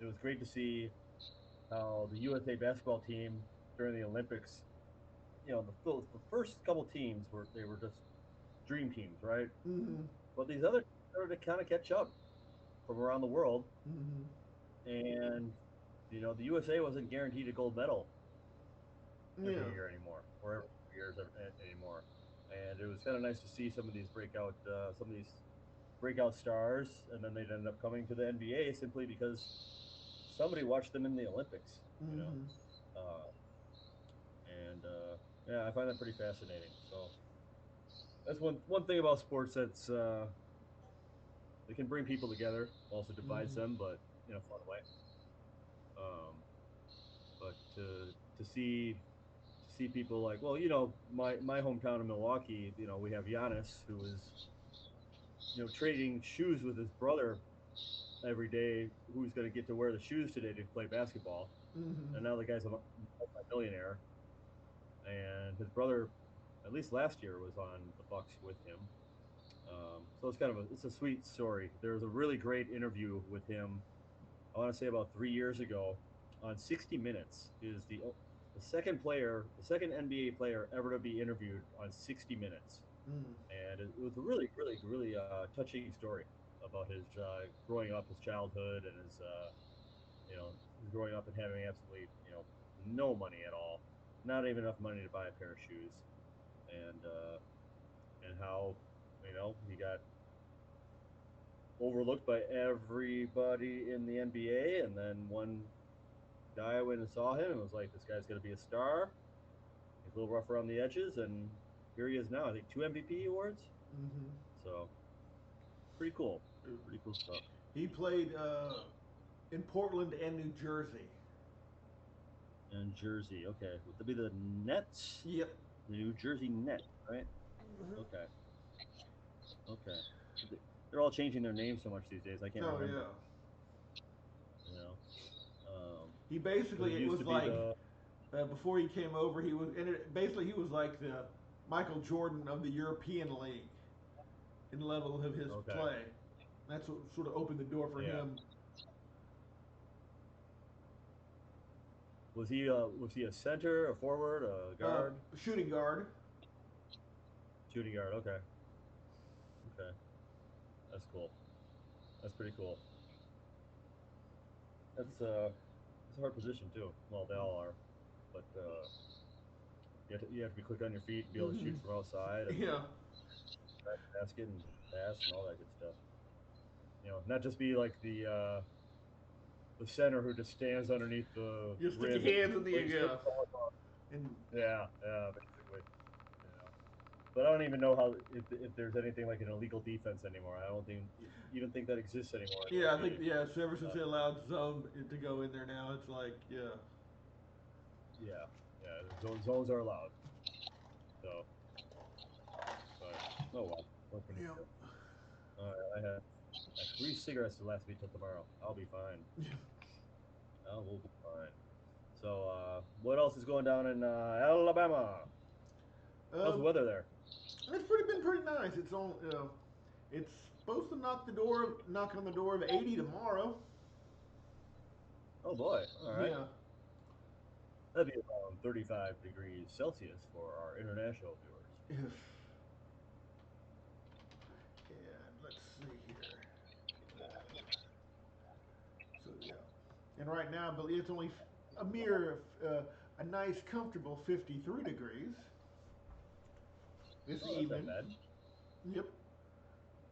It was great to see how the USA basketball team during the Olympics, the first couple teams were just dream teams, right? Mm-hmm. But these other teams started to kind of catch up from around the world, Mm-hmm. and the USA wasn't guaranteed a gold medal every Yeah. year anymore, or every 2 years anymore. And it was kind of nice to see some of these breakout stars, and then they'd end up coming to the NBA simply because somebody watched them in the Olympics, you know. Mm-hmm. Uh, and yeah, I find that pretty fascinating. So that's one thing about sports that's it can bring people together, also divides Mm-hmm. them, but in a fun way. Um, but to see people like, well, my hometown of Milwaukee, we have Giannis, who is trading shoes with his brother every day, who's going to get to wear the shoes today to play basketball, Mm-hmm. and now the guy's a multi-millionaire, and his brother, at least last year, was on the Bucks with him. So it's a sweet story. There was a really great interview with him. I want to say about 3 years ago, on 60 Minutes. Is the second NBA player ever to be interviewed on 60 Minutes, Mm-hmm. and it was a really, really, really touching story about his growing up, his childhood, and his growing up and having absolutely no money at all, not even enough money to buy a pair of shoes, and how he got overlooked by everybody in the NBA, and then one guy went and saw him and was like, "This guy's going to be a star." He's a little rough around the edges, and here he is now. I think 2 MVP awards. Mm-hmm. So pretty cool, pretty cool stuff. He played in Portland and New Jersey. And Jersey, okay, would that be the Nets? Yep. The New Jersey Nets, right? Mm-hmm. Okay, okay. They're all changing their names so much these days. I can't Oh yeah. remember. You know, He because basically it it used was to be like the before he came over, basically he was like the Michael Jordan of the European League in level of his okay, play. That's what sort of opened the door for yeah. him. Was he a center, a forward, a guard, Shooting guard. shooting guard? Okay, okay, that's cool. That's pretty cool. It's a hard position too. Well, they all are, but you have to be quick on your feet and be able to Mm-hmm. shoot from outside and Yeah. drive the basket and pass and all that good stuff. Not just be like the center who just stands underneath the You stick your rim and hands in the swings yeah. the ball across. And Yeah, basically. You know. But I don't even know how if there's anything like an illegal defense anymore. I don't even think that exists anymore in the yeah, I think NBA. yeah. So ever since Uh, they allowed zone to go in there now, it's like yeah. yeah, yeah. Zones are allowed. So, but oh well. What can you Yeah. do? I have 3 cigarettes to last me till tomorrow. I'll be fine. I will be fine. So, what else is going down in Alabama? How's the Um, weather there? it's been pretty nice. It's all. It's supposed to knock on the door of 80 tomorrow. Oh boy! All right, Yeah. that'd be around 35 degrees Celsius for our international viewers. And let's see here. So yeah. And right now, I believe it's only a mere, a nice, comfortable 53 degrees this Oh, that's not evening. bad. Yep.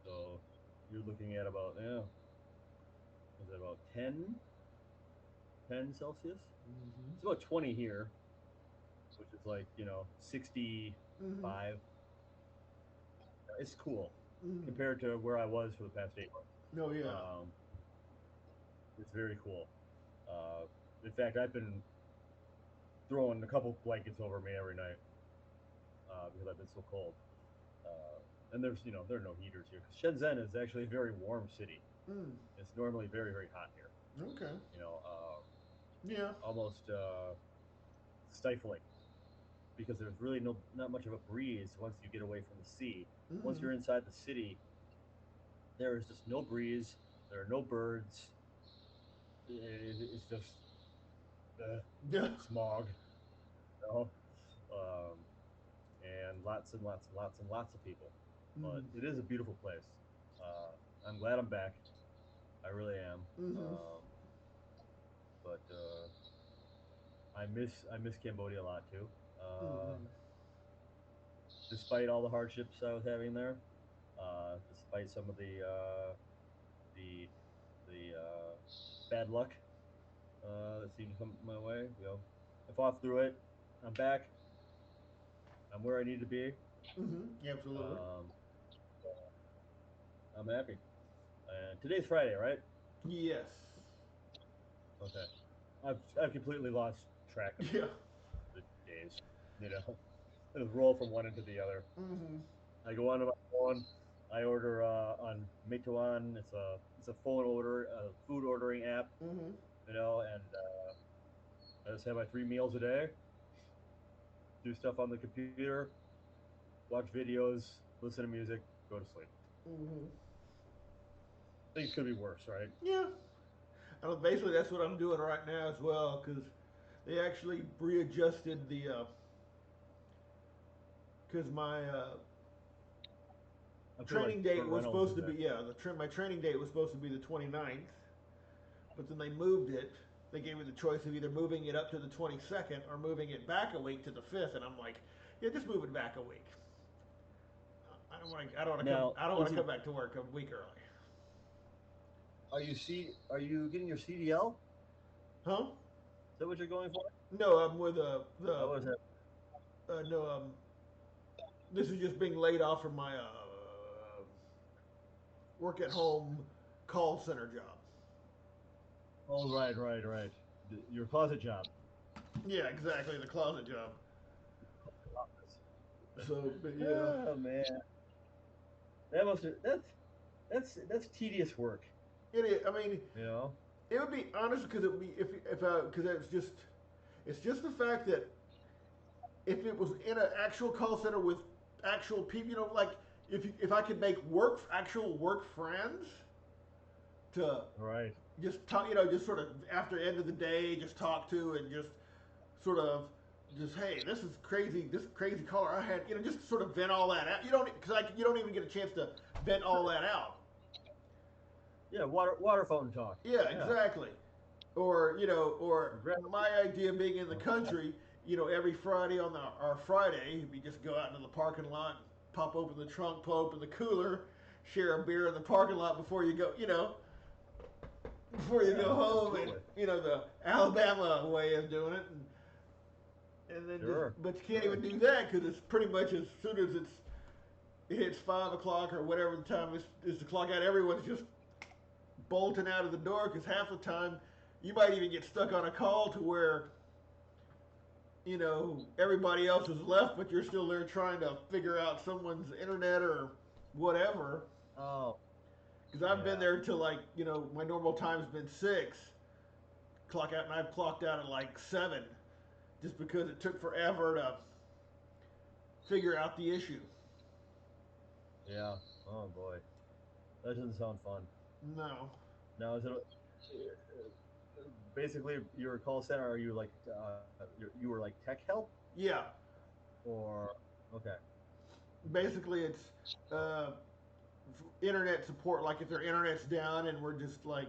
So you're looking at about is it about 10 Celsius? Mm-hmm. It's about 20 here, which is like 65. Mm-hmm. It's cool Mm-hmm. compared to where I was for the past 8 months. Oh yeah. Um, it's very cool. Uh, in fact, I've been throwing a couple blankets over me every night because I've been so cold. And there are no heaters here because Shenzhen is actually a very warm city. Mm. It's normally very very hot here. Okay. You know, Yeah. almost stifling because there's really not much of a breeze once you get away from the sea. Once Mm-hmm. you're inside the city, there is just no breeze. There are no birds. It's just Yeah. smog, you know, um, and lots and lots and lots and lots of people. But Mm. it is a beautiful place. I'm glad I'm back. I really am. Mm-hmm. But I miss Cambodia a lot too. Uh, Mm-hmm. despite all the hardships I was having there, despite some of the the bad luck that seemed to come my way, I fought through it. I'm back. I'm where I need to be. Mm-hmm. Absolutely. Um, I'm happy. And today's Friday, right? Yes. Okay. I've completely lost track of Yeah. the days. You know, I just roll from one into the other. Mm-hmm. I go onto my phone. I order on Meituan. It's a phone order, food ordering app. Mm-hmm. And I just have my 3 meals a day. Do stuff on the computer, watch videos, listen to music, go to sleep. Mm-hmm. Things could be worse, right? Yeah. Basically, that's what I'm doing right now as well because they actually readjusted the because my I feel like training date Burt was Reynolds supposed is to that. be my training date was supposed to be the 29th, but then they moved it. They gave me the choice of either moving it up to the 22nd or moving it back a week to the 5th, and I'm like, yeah, just move it back a week. Now, I don't want is to it? come back to work a week early. Are you getting your CDL? Huh? Is that what you're going for? No, I'm with I the was at. no this is just being laid off from my work at home call center job. Oh, right, right, right. Your closet job. Yeah, exactly, the closet job. So, but yeah, Oh man, that must that's tedious work. it is. I mean, You know. it would be honest because it would be if because it's just the fact that if it was in an actual call center with actual people, like if I could make actual work friends to Right. just talk, just sort of after the end of the day, just talk to and just sort of just hey, this crazy caller I had, just sort of vent all that out. You don't even get a chance to vent all that out. Yeah. Water fountain talk. Yeah, Yeah. exactly. Or Grab my idea of being in the country, every Friday on our Friday, we just go out into the parking lot, pop open the trunk, pull open the cooler, share a beer in the parking lot before you go Yeah. home, and Absolutely. the Alabama way of doing it, and then just, Sure. but you can't Sure. even do that because it's pretty much as soon as it hits 5 o'clock or whatever the time is the clock out, everyone's just bolting out of the door because half the time you might even get stuck on a call to where everybody else is left, but you're still there trying to figure out someone's internet or whatever. Oh. Because I've been Yeah. there till like my normal time's been 6, clock out, and I've clocked out at like 7, just because it took forever to figure out the issue. Yeah. Oh boy. That doesn't sound fun. No. Now, is it basically you're a call center? Are you like you were like tech help Yeah. or okay? Okay. Basically, it's uh, internet support. Like if their internet's down and we're just like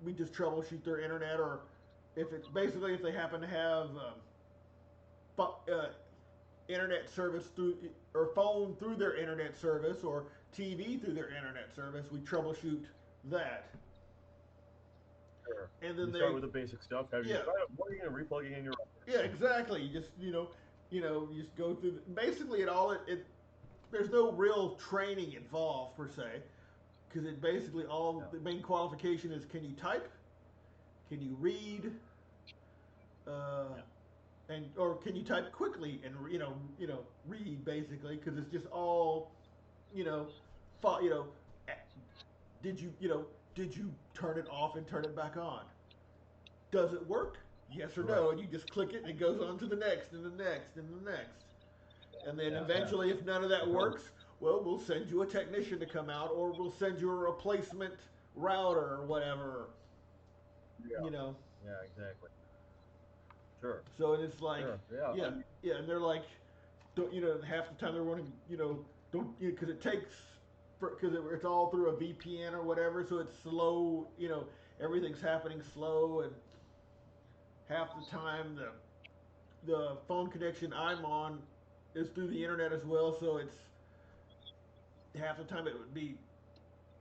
we just troubleshoot their internet, or if it's basically if they happen to have internet service through or phone through their internet service or TV through their internet service, we troubleshoot that, Sure. and You then start they with the basic stuff. Have you yeah tried unplugging and replugging in your yeah router? exactly. You just you just go through basically it there's no real training involved per se because it basically all Yeah. the main qualification is can you type, can you read, uh, Yeah. and or can you type quickly and read basically because it's just all you know you know did you turn it off and turn it back on, does it work, yes or Right. no, and you just click it and it goes on to the next and the next and the next, and then Yeah. Yeah. eventually if none of that The problem. works, well, we'll send you a technician to come out or we'll send you a replacement router or whatever, Yeah. you know. Yeah. Exactly. Sure. So and it's like, Sure. Yeah. I yeah, mean, yeah, and they're like, don't half the time they're wanting, don't because it takes because it's all through a VPN or whatever, so it's slow, everything's happening slow, and half the time the phone connection I'm on is through the internet as well, so it's half the time it would be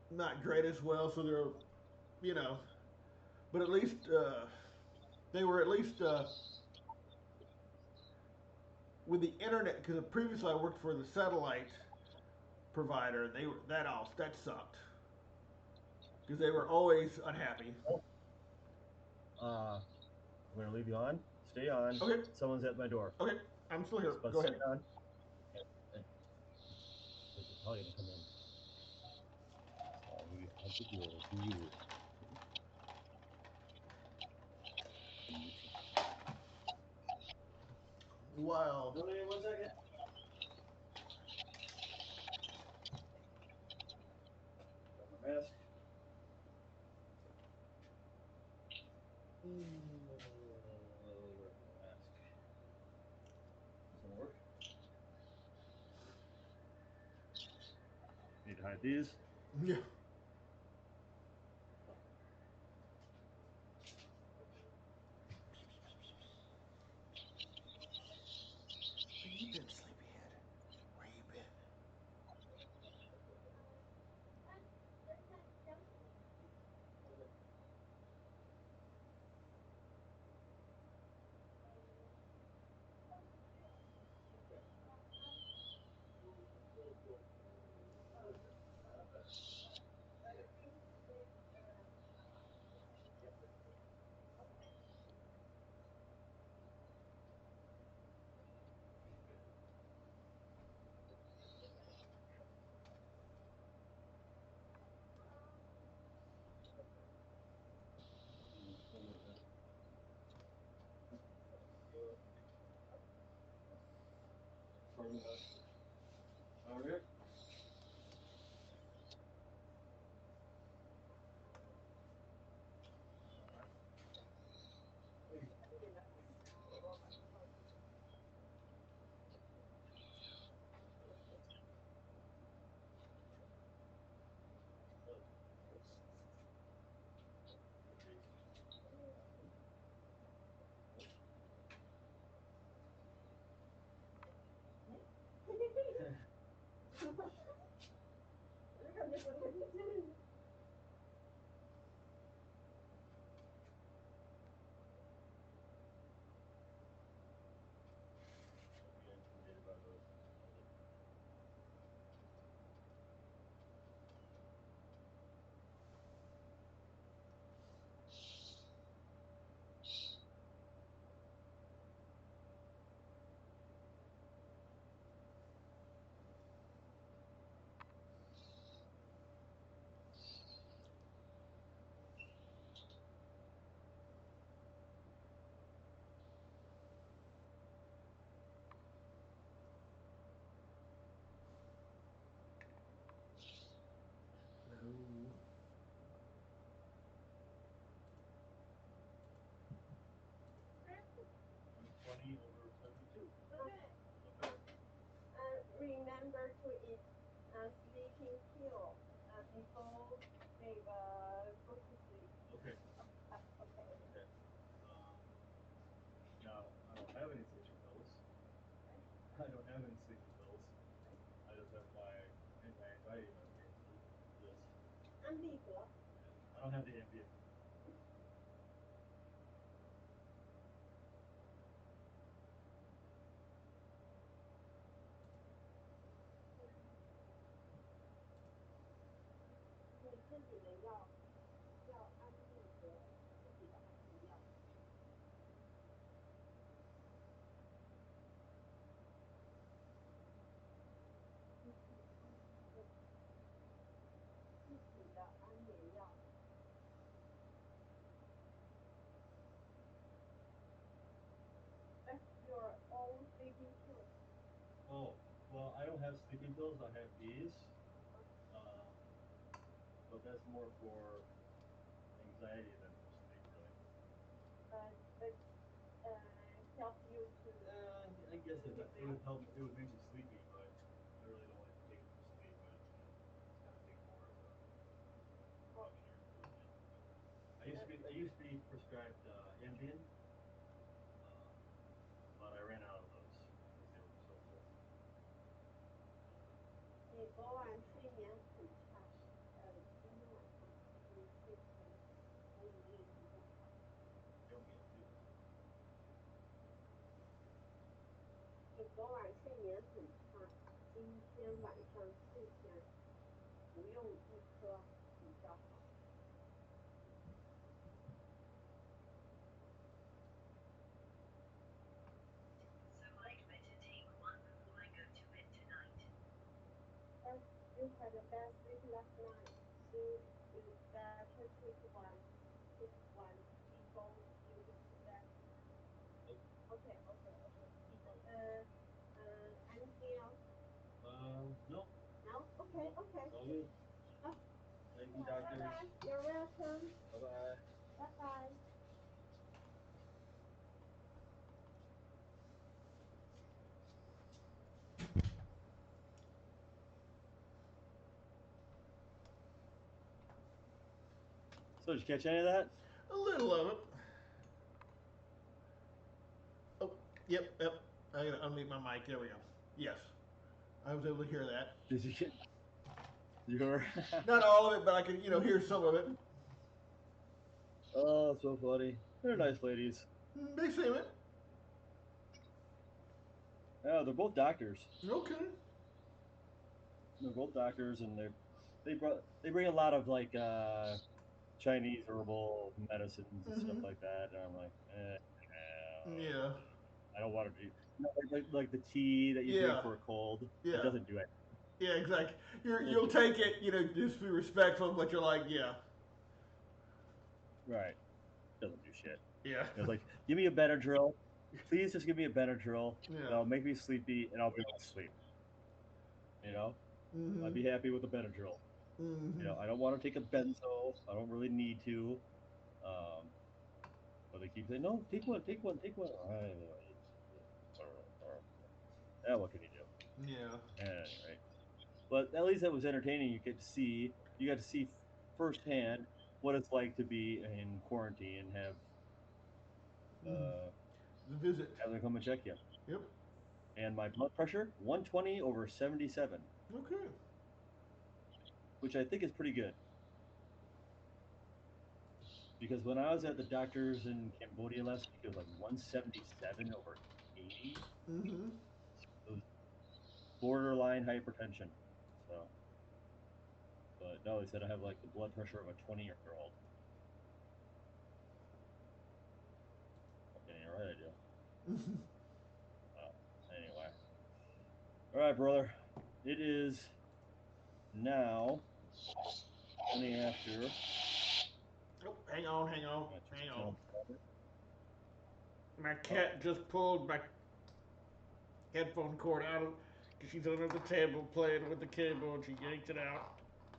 not great as well. So they're you know, but at least they were at least with the internet because previously I worked for the satellite provider. They were that sucked because they were always unhappy. oh, I'm gonna leave you on. Stay on. Okay, Someone's at my door. okay, I'm still here. But Go stay ahead. on. And they're probably gonna come in. I'll give you a view. Wow. No, wait 1 second. Got my mask. Where's my mask? Doesn't work. Need to hide these. Yeah. Where you been, sleepyhead? Where you been? Over here. I don't have the ambient. Oh, well, I don't have sleeping pills. I have these, um, but that's more for anxiety than for sleep, really. I guess it would help. It would make me sleepy, but I really don't like to take them for sleep. It's kind of take more of a function or improvement. I used to be prescribed Ambien, um, but I ran out of those because they were so expensive. Ambien too. 哦 no, it's all good. Thank you, doctors. Bye bye. So did you catch any of that? A little of it. Oh, yep. I gotta unmute my mic. There we go. Yes, I was able to hear that. Did you get? You heard? Not all of it, but I could, hear some of it. Oh, so funny. They're nice ladies. They seem it. Yeah, they're both doctors. Okay. They're both doctors, and they bring a lot of like Chinese herbal medicines and stuff Mm-hmm. like that. And I'm like, Yeah. I don't want to do like the tea that you drink Yeah. for a cold. It Yeah. doesn't do it. Yeah. Exactly. Doesn't You'll do take it, just be respectful, but you're like, yeah, right. Doesn't do shit. yeah, It's like, give me a Benadryl. Please just give me a Benadryl. yeah. That'll make me sleepy, and I'll be able to sleep. You know, I'd Mm-hmm. be happy with a Benadryl. Mm-hmm. I don't want to take a benzo. I don't really need to. Um, but they keep saying, no, take one, take one. Yeah, what can you do? Yeah. Anyway, but at least that was entertaining. You got to see firsthand what it's like to be in quarantine and Mm-hmm. uh, The visit. have them come and check you. Yep. And my blood pressure 120 over 77, Okay. which I think is pretty good because when I was at the doctors in Cambodia last week, it was like 177 over 80. Mm-hmm. It was borderline hypertension. So, but no, they said I have like the blood pressure of a 20-year-old. Fucking ain't right, I do. Mm-hmm. Anyway, all right, brother. It is now 20 after. Oh, hang on, hang on, Got hang your on. time started. My Uh oh. cat just pulled my headphone cord out of because she's under the table playing with the cable and she yanked it out.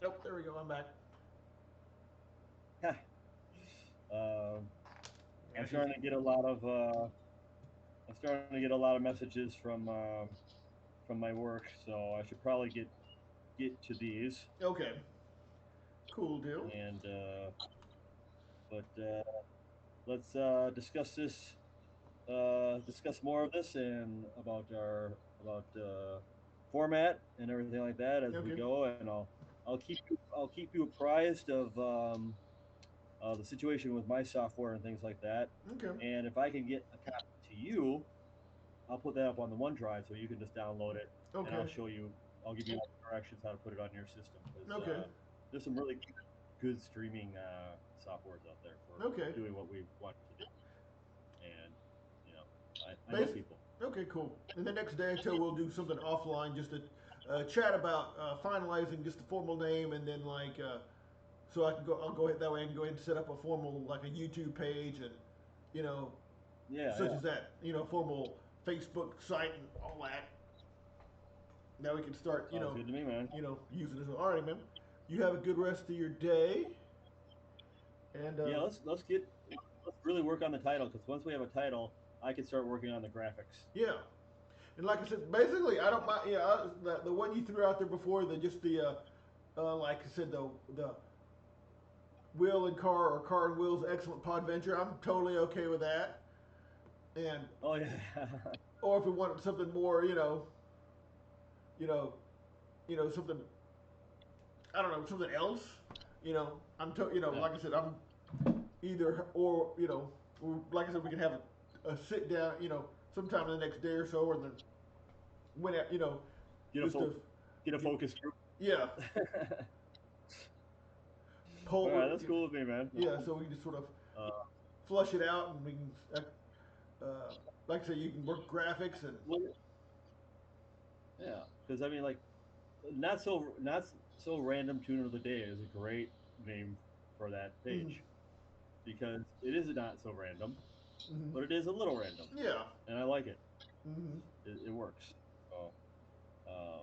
Oh, there we go. I'm back. um, Yeah, I'm she's. starting to get a lot of I'm starting to get a lot of messages from my work, so I should probably get to these. Okay. Cool deal. And but let's discuss more of this and about our about format and everything like that as we Okay. go, and I'll keep you apprised of the situation with my software and things like that. Okay. And if I can get a copy to you, I'll put that up on the OneDrive so you can just download it, and Okay. I'll show you. I'll give you all the directions how to put it on your system because Okay. there's some really good streaming softwares out there for Okay. doing what we want to do, and you know, I know Basic. people. Okay, cool. And the next day or two, we'll do something offline, just to chat about finalizing just the formal name, and then like, so I can go. I'll go ahead that way. I can go ahead and set up a formal like a YouTube page, and you know, Yeah, such yeah. as that. You know, formal Facebook site and all that. Now we can start. Sounds good to me, man. Using this. All right, man. You have a good rest of your day, and Yeah, let's really work on the title because once we have a title, I can start working on the graphics. yeah. And like I said, basically, I don't mind. Yeah, the one you threw out there before, like I said, the Will and Car or Car and Will's Excellent Pod Venture. I'm totally okay with that. And Oh yeah, or if we wanted something more, you know, something I don't know, something else. yeah. Like I said, I'm either or. Like I said, we can have a sit down. Sometime in the next day or so, or then when Get a just fo- to get a get, focus group. yeah, All poll. right, that's cool with me, man. Yeah, so we can just sort of Uh, flush it out, and we can, like I say, you can work graphics and. well, yeah, because I mean, like, not so random tune of the day is a great name for that Mm, page because it is not so random, mm, but it is a little random, yeah. and I like it. Mm, It works. So, uh,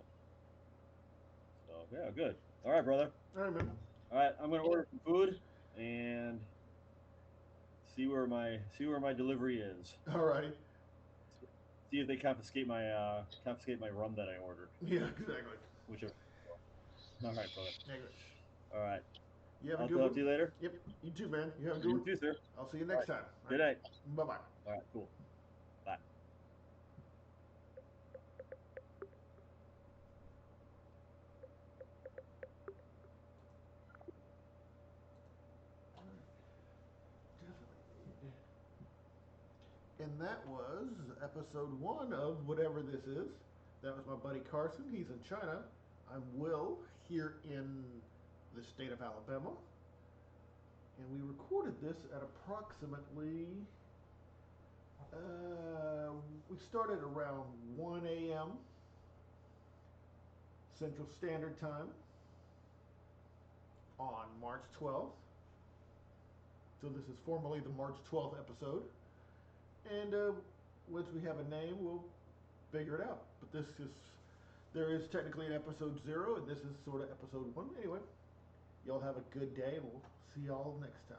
yeah, good. All right, brother. all right, man. All right, I'm gonna order some food and see where my delivery is. All righty. See if they confiscate my rum that I ordered. Yeah, exactly. Whichever. All right, brother. Exactly. All right. You have a I'll good talk one. to you later. Yep. You too, man. You have a good You one. too, sir. I'll see you All next right. time. All right. Good night. Bye bye. All right. Cool. Bye. And that was episode 1 of whatever this is. That was my buddy Carson. He's in China. I'm Will here in the state of Alabama. And we recorded this at approximately, we started around 1 a.m. Central Standard Time on March 12th. So this is formally the March 12th episode. And once we have a name, we'll figure it out. But there is technically an episode 0, and this is sort of episode 1. Anyway, y'all have a good day, and we'll see y'all next time.